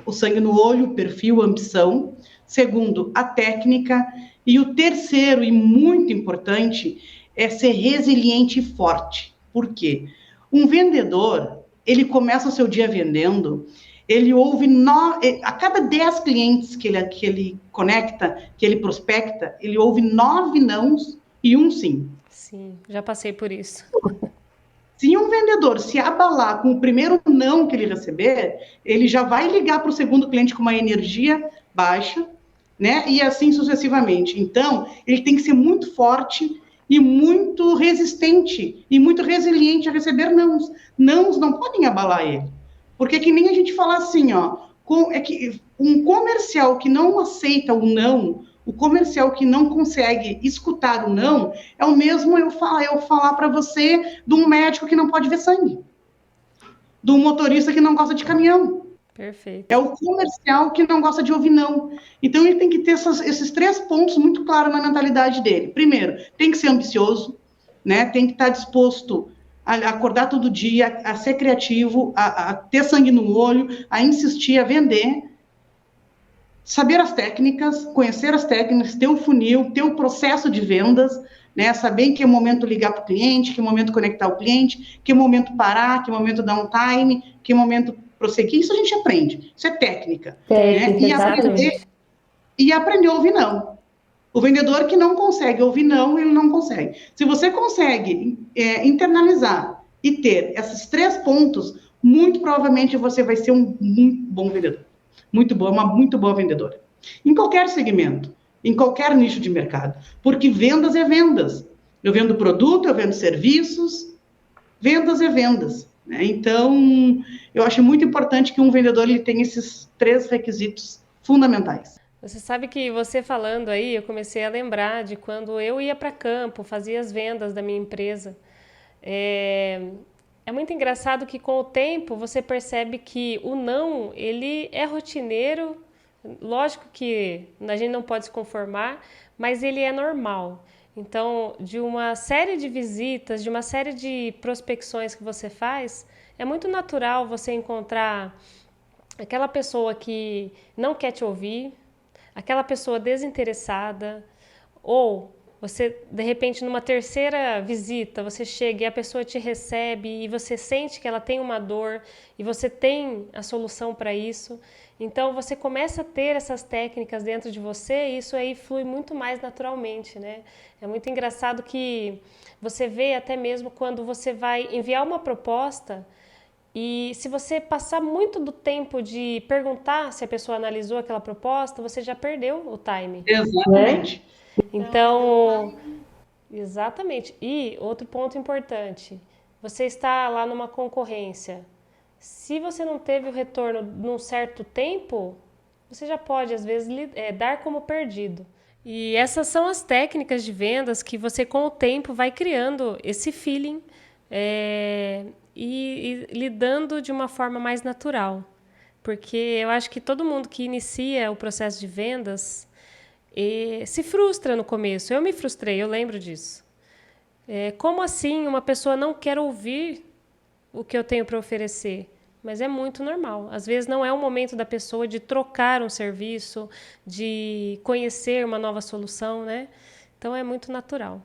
o sangue no olho, o perfil, a ambição. Segundo, a técnica. E o terceiro, e muito importante, é ser resiliente e forte. Por quê? Um vendedor, ele começa o seu dia vendendo, ele ouve a cada 10 clientes que ele conecta, que ele prospecta, ele ouve 9 nãos e um sim. Sim, já passei por isso. Se um vendedor se abalar com o primeiro não que ele receber, ele já vai ligar para o segundo cliente com uma energia baixa, né? E assim sucessivamente. Então, ele tem que ser muito forte e muito resistente e muito resiliente a receber nãos. Nãos não podem abalar ele. Porque é que nem a gente fala assim, ó, é que um comercial que não aceita o não, o comercial que não consegue escutar o não, é o mesmo eu falar para você de um médico que não pode ver sangue, de um motorista que não gosta de caminhão. Perfeito. É o comercial que não gosta de ouvir não. Então, ele tem que ter esses 3 pontos muito claros na mentalidade dele. Primeiro, tem que ser ambicioso, né? Tem que estar disposto a acordar todo dia, a ser criativo, a ter sangue no olho, a insistir, a vender. Saber as técnicas, conhecer as técnicas, ter o funil, ter o processo de vendas, né? Saber em que momento ligar para o cliente, que momento conectar o cliente, que momento parar, que momento dar um time, que momento prosseguir. Isso a gente aprende. Isso é técnica. Né? E aprender a ouvir não. O vendedor que não consegue ouvir não, ele não consegue. Se você consegue internalizar e ter esses 3 pontos, muito provavelmente você vai ser um muito bom vendedor. Muito boa, uma muito boa vendedora. Em qualquer segmento, em qualquer nicho de mercado. Porque vendas é vendas. Eu vendo produto, eu vendo serviços, vendas é vendas. Né? Então, eu acho muito importante que um vendedor ele tenha esses 3 requisitos fundamentais. Você sabe que você falando aí, eu comecei a lembrar de quando eu ia para campo, fazia as vendas da minha empresa. É muito engraçado que com o tempo você percebe que o não, ele é rotineiro, lógico que a gente não pode se conformar, mas ele é normal. Então, de uma série de visitas, de uma série de prospecções que você faz, é muito natural você encontrar aquela pessoa que não quer te ouvir, aquela pessoa desinteressada, ou você, de repente, numa terceira visita, você chega e a pessoa te recebe e você sente que ela tem uma dor e você tem a solução para isso. Então, você começa a ter essas técnicas dentro de você e isso aí flui muito mais naturalmente, né? É muito engraçado que você vê até mesmo quando você vai enviar uma proposta e se você passar muito do tempo de perguntar se a pessoa analisou aquela proposta, você já perdeu o time. Exatamente. Então, exatamente. E outro ponto importante, você está lá numa concorrência. Se você não teve o retorno num certo tempo, você já pode, às vezes, dar como perdido. E essas são as técnicas de vendas que você, com o tempo, vai criando esse feeling e lidando de uma forma mais natural. Porque eu acho que todo mundo que inicia o processo de vendas se frustra no começo. Eu me frustrei, eu lembro disso. Como assim uma pessoa não quer ouvir o que eu tenho para oferecer? Mas é muito normal. Às vezes não é o momento da pessoa de trocar um serviço, de conhecer uma nova solução, né? Então é muito natural.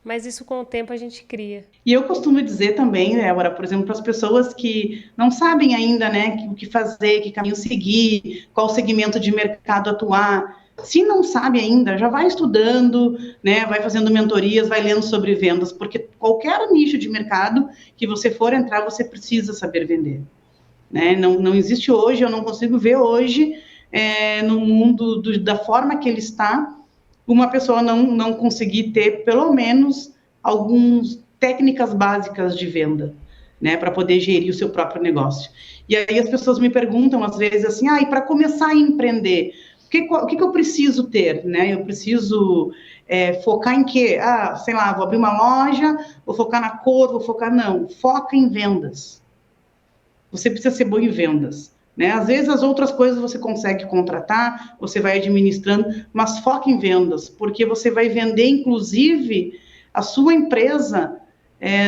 Mas isso com o tempo a gente cria. E eu costumo dizer também, Débora, por exemplo, para as pessoas que não sabem ainda, né, o que fazer, que caminho seguir, qual segmento de mercado atuar. Se não sabe ainda, já vai estudando, né, vai fazendo mentorias, vai lendo sobre vendas, porque qualquer nicho de mercado que você for entrar, você precisa saber vender. Né? Não existe hoje, eu não consigo ver hoje, no mundo da forma que ele está, uma pessoa não conseguir ter, pelo menos, algumas técnicas básicas de venda. né, para poder gerir o seu próprio negócio. E aí as pessoas me perguntam, às vezes, assim, e para começar a empreender, o que eu preciso ter, né? Eu preciso focar em quê? Sei lá, vou abrir uma loja, vou focar na cor, vou focar... Não, foca em vendas. Você precisa ser bom em vendas, né? Às vezes as outras coisas você consegue contratar, você vai administrando, mas foca em vendas, porque você vai vender, inclusive, a sua empresa,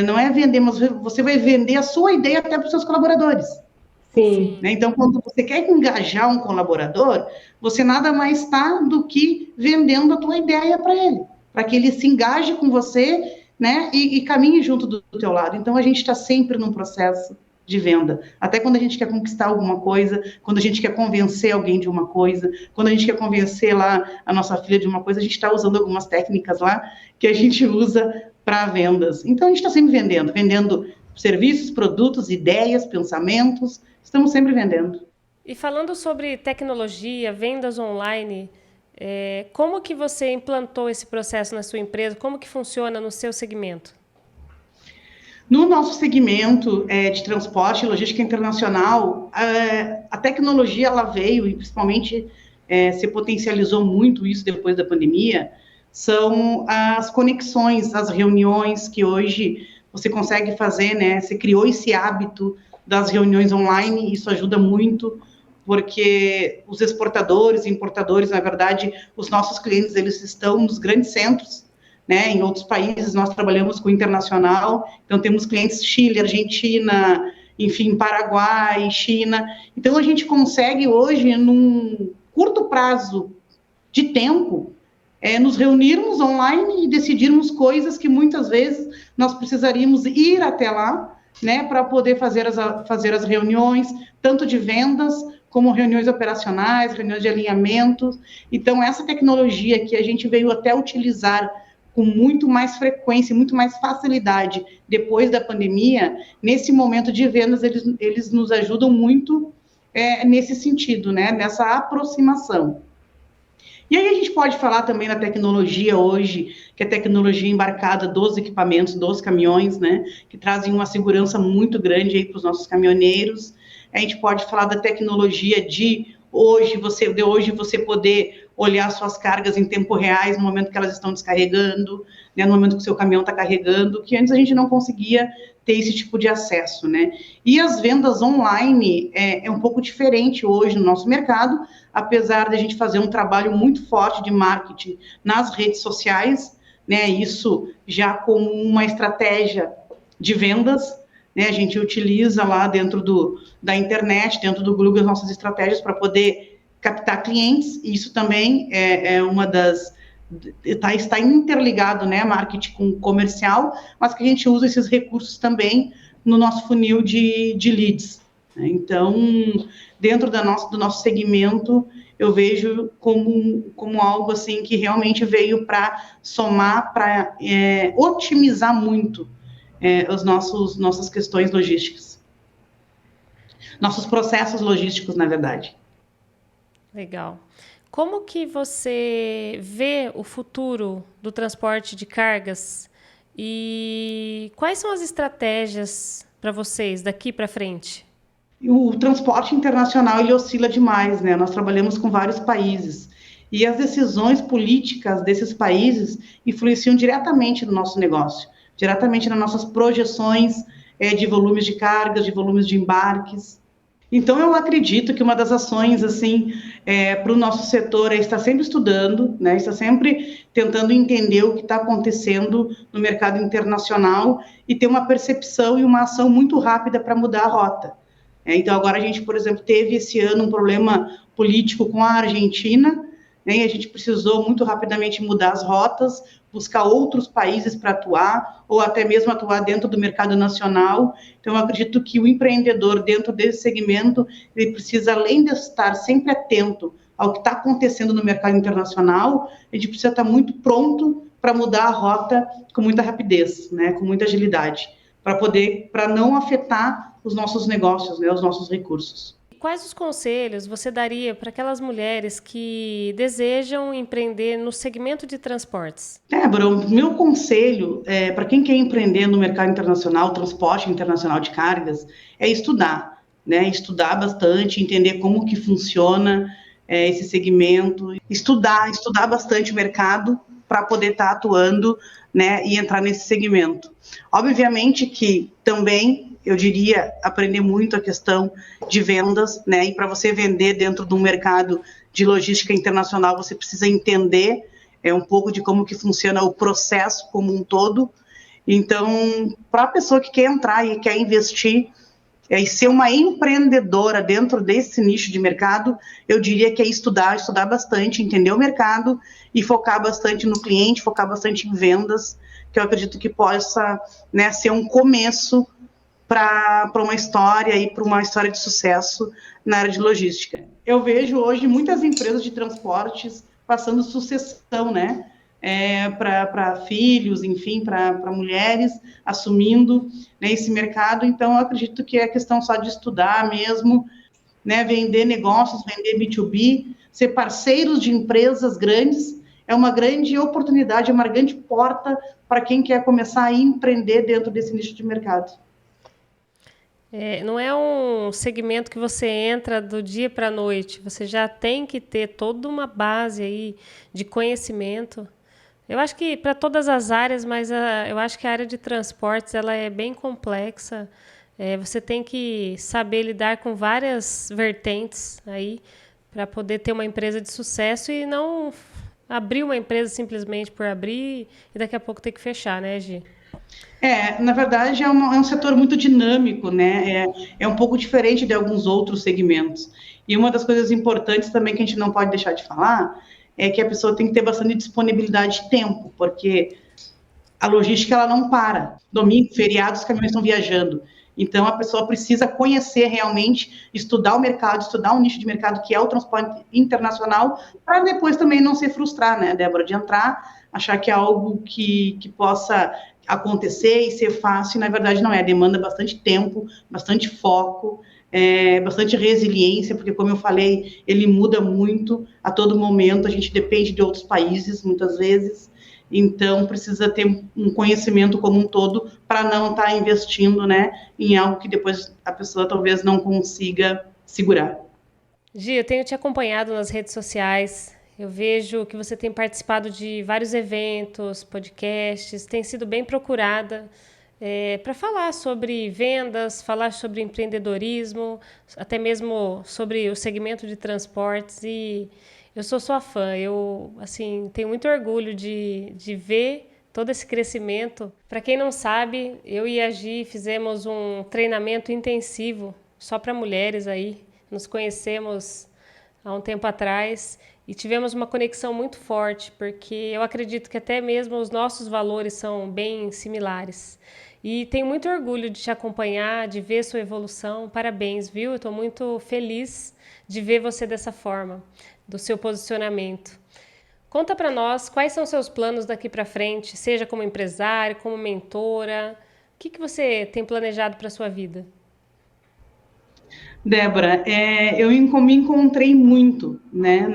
não é vender, mas você vai vender a sua ideia até para os seus colaboradores. Sim. Né? Então, quando você quer engajar um colaborador, você nada mais está do que vendendo a tua ideia para ele, para que ele se engaje com você, né, e caminhe junto do teu lado. Então, a gente está sempre num processo de venda. Até quando a gente quer conquistar alguma coisa, quando a gente quer convencer alguém de uma coisa, quando a gente quer convencer lá a nossa filha de uma coisa, a gente está usando algumas técnicas lá que a gente usa para vendas. Então, a gente está sempre vendendo serviços, produtos, ideias, pensamentos. Estamos sempre vendendo. E falando sobre tecnologia, vendas online, como que você implantou esse processo na sua empresa? Como que funciona no seu segmento? No nosso segmento de transporte e logística internacional, a tecnologia ela veio e principalmente se potencializou muito isso depois da pandemia, são as conexões, as reuniões que hoje você consegue fazer, né? Você criou esse hábito das reuniões online, e isso ajuda muito, porque os exportadores e importadores, na verdade, os nossos clientes, eles estão nos grandes centros, né? Em outros países, nós trabalhamos com internacional, então temos clientes Chile, Argentina, enfim, Paraguai, China. Então, a gente consegue hoje, num curto prazo de tempo, nos reunirmos online e decidirmos coisas que muitas vezes nós precisaríamos ir até lá, né, para poder fazer as reuniões, tanto de vendas, como reuniões operacionais, reuniões de alinhamento. Então, essa tecnologia que a gente veio até utilizar com muito mais frequência, muito mais facilidade depois da pandemia, nesse momento de vendas, eles nos ajudam muito nesse sentido, né, nessa aproximação. E aí a gente pode falar também da tecnologia hoje, que é a tecnologia embarcada dos equipamentos, dos caminhões, né, que trazem uma segurança muito grande aí para os nossos caminhoneiros. A gente pode falar da tecnologia de hoje você poder olhar suas cargas em tempo real, no momento que elas estão descarregando, né, no momento que o seu caminhão está carregando, que antes a gente não conseguia ter esse tipo de acesso, né? E as vendas online é um pouco diferente hoje no nosso mercado, apesar de a gente fazer um trabalho muito forte de marketing nas redes sociais, né? Isso já como uma estratégia de vendas, né? A gente utiliza lá dentro da internet, dentro do Google, as nossas estratégias para poder captar clientes, e isso também é uma das... Está interligado, né, marketing com comercial, mas que a gente usa esses recursos também no nosso funil de leads. Né? Então, dentro do nosso segmento, eu vejo como algo assim que realmente veio para somar, para otimizar muito as nossas questões logísticas. Nossos processos logísticos, na verdade. Legal. Como que você vê o futuro do transporte de cargas e quais são as estratégias para vocês daqui para frente? O transporte internacional ele oscila demais, né? Nós trabalhamos com vários países e as decisões políticas desses países influenciam diretamente no nosso negócio, diretamente nas nossas projeções de volumes de cargas, de volumes de embarques. Então, eu acredito que uma das ações, assim, para o nosso setor é estar sempre estudando, né, estar sempre tentando entender o que está acontecendo no mercado internacional e ter uma percepção e uma ação muito rápida para mudar a rota. Então, agora a gente, por exemplo, teve esse ano um problema político com a Argentina, né, e a gente precisou muito rapidamente mudar as rotas, buscar outros países para atuar, ou até mesmo atuar dentro do mercado nacional. Então, eu acredito que o empreendedor dentro desse segmento, ele precisa, além de estar sempre atento ao que está acontecendo no mercado internacional, a gente precisa estar muito pronto para mudar a rota com muita rapidez, né, com muita agilidade, para não afetar os nossos negócios, né, os nossos recursos. quais os conselhos você daria para aquelas mulheres que desejam empreender no segmento de transportes? Débora, o meu conselho para quem quer empreender no mercado internacional, transporte internacional de cargas, é estudar, né? Estudar bastante, entender como que funciona esse segmento, estudar bastante o mercado para poder estar atuando, né, e entrar nesse segmento. Obviamente que também eu diria aprender muito a questão de vendas, né? E para você vender dentro de um mercado de logística internacional, você precisa entender um pouco de como que funciona o processo como um todo. Então, para a pessoa que quer entrar e quer investir e ser uma empreendedora dentro desse nicho de mercado, eu diria que é estudar bastante, entender o mercado e focar bastante no cliente, focar bastante em vendas, que eu acredito que possa, né, ser um começo para uma história e para uma história de sucesso na área de logística. Eu vejo hoje muitas empresas de transportes passando sucessão, né? Para filhos, enfim, para mulheres assumindo, né, esse mercado. Então, eu acredito que é questão só de estudar mesmo, né, vender negócios, vender B2B, ser parceiros de empresas grandes, é uma grande oportunidade, é uma grande porta para quem quer começar a empreender dentro desse nicho de mercado. Não é um segmento que você entra do dia para a noite. Você já tem que ter toda uma base aí de conhecimento. Eu acho que para todas as áreas, mas eu acho que a área de transportes ela é bem complexa. Você tem que saber lidar com várias vertentes aí para poder ter uma empresa de sucesso e não abrir uma empresa simplesmente por abrir e daqui a pouco ter que fechar, né, Gi? Na verdade, um setor muito dinâmico, né? É um pouco diferente de alguns outros segmentos. E uma das coisas importantes também que a gente não pode deixar de falar é que a pessoa tem que ter bastante disponibilidade de tempo, porque a logística ela não para. Domingo, feriado, os caminhões estão viajando. Então, a pessoa precisa conhecer realmente, estudar o mercado, estudar um nicho de mercado que é o transporte internacional, para depois também não se frustrar, né, Débora, de entrar, achar que é algo que possa acontecer e ser fácil, e na verdade não é, demanda bastante tempo, bastante foco, bastante resiliência, porque como eu falei, ele muda muito a todo momento, a gente depende de outros países, muitas vezes, então precisa ter um conhecimento como um todo para não estar investindo, né, em algo que depois a pessoa talvez não consiga segurar. Gi, eu tenho te acompanhado nas redes sociais. Eu vejo que você tem participado de vários eventos, podcasts, tem sido bem procurada para falar sobre vendas, falar sobre empreendedorismo, até mesmo sobre o segmento de transportes. E eu sou sua fã. Eu assim tenho muito orgulho de ver todo esse crescimento. Para quem não sabe, eu e a Gi fizemos um treinamento intensivo só para mulheres aí. Nos conhecemos há um tempo atrás e tivemos uma conexão muito forte, porque eu acredito que até mesmo os nossos valores são bem similares. E tenho muito orgulho de te acompanhar, de ver sua evolução. Parabéns, viu? Eu estou muito feliz de ver você dessa forma, do seu posicionamento. Conta para nós quais são seus planos daqui para frente, seja como empresária, como mentora. O que você tem planejado para a sua vida? Débora, eu me encontrei muito, né,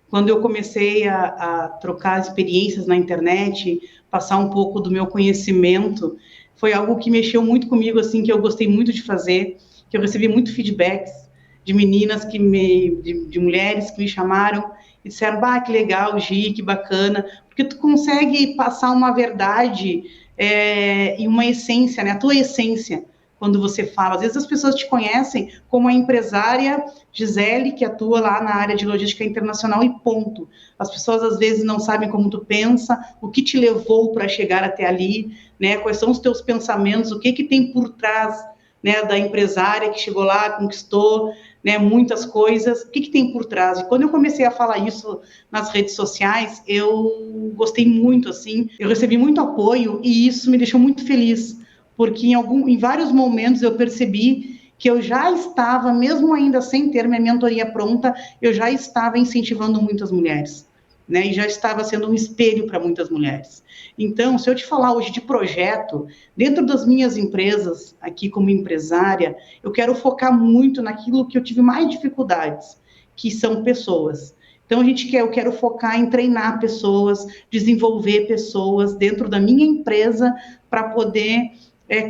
quando eu comecei a trocar experiências na internet, passar um pouco do meu conhecimento, foi algo que mexeu muito comigo, assim, que eu gostei muito de fazer, que eu recebi muito feedbacks de meninas de mulheres que me chamaram e disseram, bah, que legal, Gi, que bacana, porque tu consegue passar uma verdade e uma essência, né, a tua essência, quando você fala. Às vezes as pessoas te conhecem como a empresária Gisele, que atua lá na área de logística internacional e ponto. As pessoas às vezes não sabem como tu pensa, o que te levou para chegar até ali, né? Quais são os teus pensamentos, o que tem por trás, né, da empresária que chegou lá, conquistou, né, muitas coisas, o que tem por trás. E quando eu comecei a falar isso nas redes sociais, eu gostei muito, assim, eu recebi muito apoio e isso me deixou muito feliz, porque em vários momentos eu percebi que eu já estava, mesmo ainda sem ter minha mentoria pronta, eu já estava incentivando muitas mulheres, né, e já estava sendo um espelho para muitas mulheres. Então, se eu te falar hoje de projeto, dentro das minhas empresas, aqui como empresária, eu quero focar muito naquilo que eu tive mais dificuldades, que são pessoas. Então, eu quero focar em treinar pessoas, desenvolver pessoas dentro da minha empresa para poder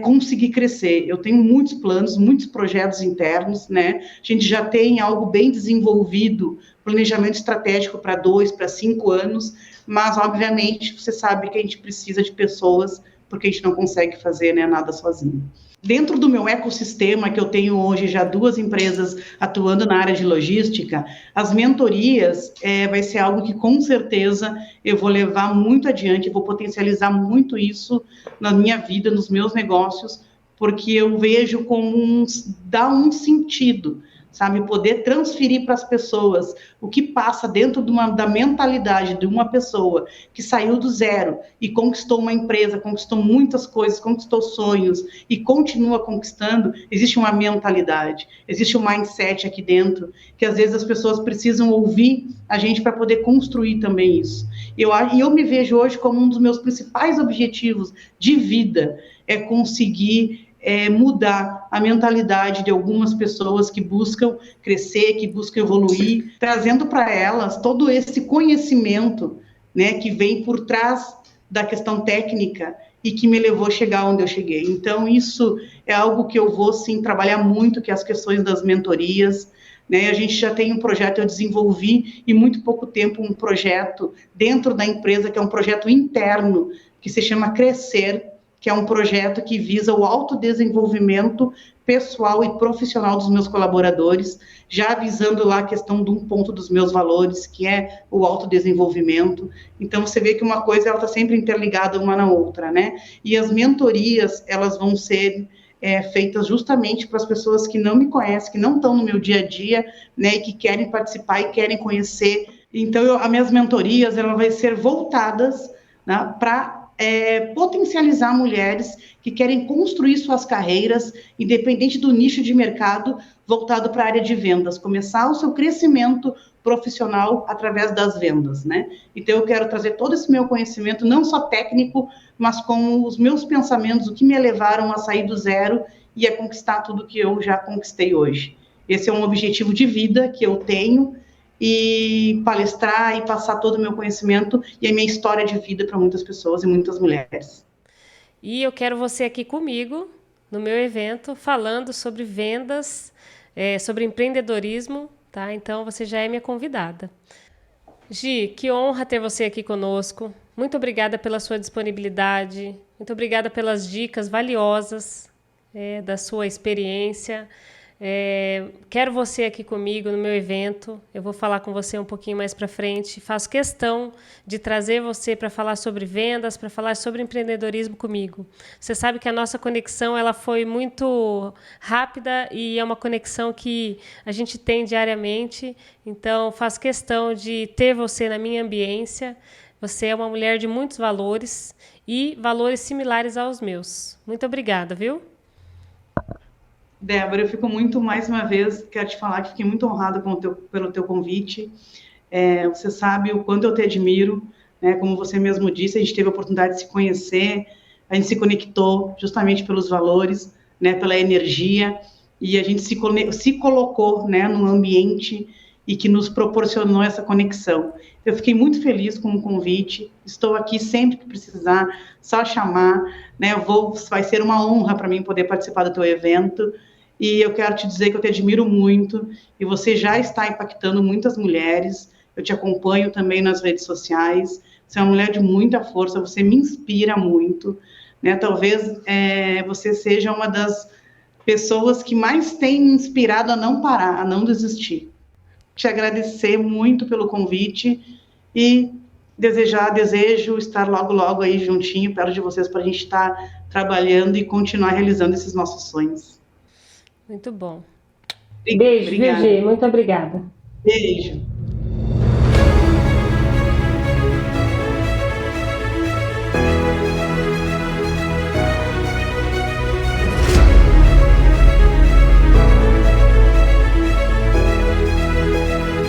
conseguir crescer. Eu tenho muitos planos, muitos projetos internos, né? A gente já tem algo bem desenvolvido, planejamento estratégico para 2, para 5 anos, mas, obviamente, você sabe que a gente precisa de pessoas, porque a gente não consegue fazer, né, nada sozinho. Dentro do meu ecossistema, que eu tenho hoje já 2 empresas atuando na área de logística, as mentorias vai ser algo que, com certeza, eu vou levar muito adiante, eu vou potencializar muito isso na minha vida, nos meus negócios, porque eu vejo como dá um sentido, sabe? Poder transferir para as pessoas o que passa dentro da mentalidade de uma pessoa que saiu do zero e conquistou uma empresa, conquistou muitas coisas, conquistou sonhos e continua conquistando. Existe uma mentalidade, existe um mindset aqui dentro que às vezes as pessoas precisam ouvir a gente para poder construir também isso. E eu me vejo hoje como um dos meus principais objetivos de vida é conseguir mudar a mentalidade de algumas pessoas que buscam crescer, que buscam evoluir, trazendo para elas todo esse conhecimento, né, que vem por trás da questão técnica e que me levou a chegar onde eu cheguei. Então, isso é algo que eu vou, sim, trabalhar muito, que é as questões das mentorias, né? A gente já tem um projeto, eu desenvolvi em muito pouco tempo um projeto dentro da empresa, que é um projeto interno, que se chama Crescer, que é um projeto que visa o autodesenvolvimento pessoal e profissional dos meus colaboradores, já visando lá a questão de um ponto dos meus valores, que é o autodesenvolvimento. Então, você vê que uma coisa ela está sempre interligada uma na outra, né? E as mentorias, elas vão ser feitas justamente para as pessoas que não me conhecem, que não estão no meu dia a dia, né, e que querem participar e querem conhecer. Então, as minhas mentorias, elas vão ser voltadas, né, para potencializar mulheres que querem construir suas carreiras, independente do nicho de mercado, voltado para a área de vendas, começar o seu crescimento profissional através das vendas, né? Então, eu quero trazer todo esse meu conhecimento, não só técnico, mas com os meus pensamentos, o que me levaram a sair do zero e a conquistar tudo que eu já conquistei hoje. Esse é um objetivo de vida que eu tenho, e palestrar e passar todo o meu conhecimento e a minha história de vida para muitas pessoas e muitas mulheres. E eu quero você aqui comigo no meu evento falando sobre vendas, sobre empreendedorismo, tá? Então você já é minha convidada. Gi, que honra ter você aqui conosco. Muito obrigada pela sua disponibilidade, muito obrigada pelas dicas valiosas da sua experiência. Quero você aqui comigo no meu evento. Eu vou falar com você um pouquinho mais para frente. Faço questão de trazer você para falar sobre vendas, para falar sobre empreendedorismo comigo. Você sabe que a nossa conexão ela foi muito rápida e é uma conexão que a gente tem diariamente. Então, faço questão de ter você na minha ambiência. Você é uma mulher de muitos valores e valores similares aos meus. Muito obrigada, viu? Débora, eu fico muito, mais uma vez, quero te falar que fiquei muito honrada pelo teu convite. Você sabe o quanto eu te admiro, né? Como você mesmo disse, a gente teve a oportunidade de se conhecer, a gente se conectou justamente pelos valores, né? Pela energia, e a gente se colocou, né? Num ambiente e que nos proporcionou essa conexão. Eu fiquei muito feliz com o convite, estou aqui sempre que precisar, só chamar, né? Vai ser uma honra para mim poder participar do teu evento. E eu quero te dizer que eu te admiro muito e você já está impactando muitas mulheres. Eu te acompanho também nas redes sociais. Você é uma mulher de muita força, você me inspira muito, né? Talvez você seja uma das pessoas que mais tem me inspirado a não parar, a não desistir. Te agradecer muito pelo convite e desejo estar logo, logo aí juntinho, perto de vocês, para a gente estar trabalhando e continuar realizando esses nossos sonhos. Muito bom. Beijo, Virgi. Muito obrigada. Beijo.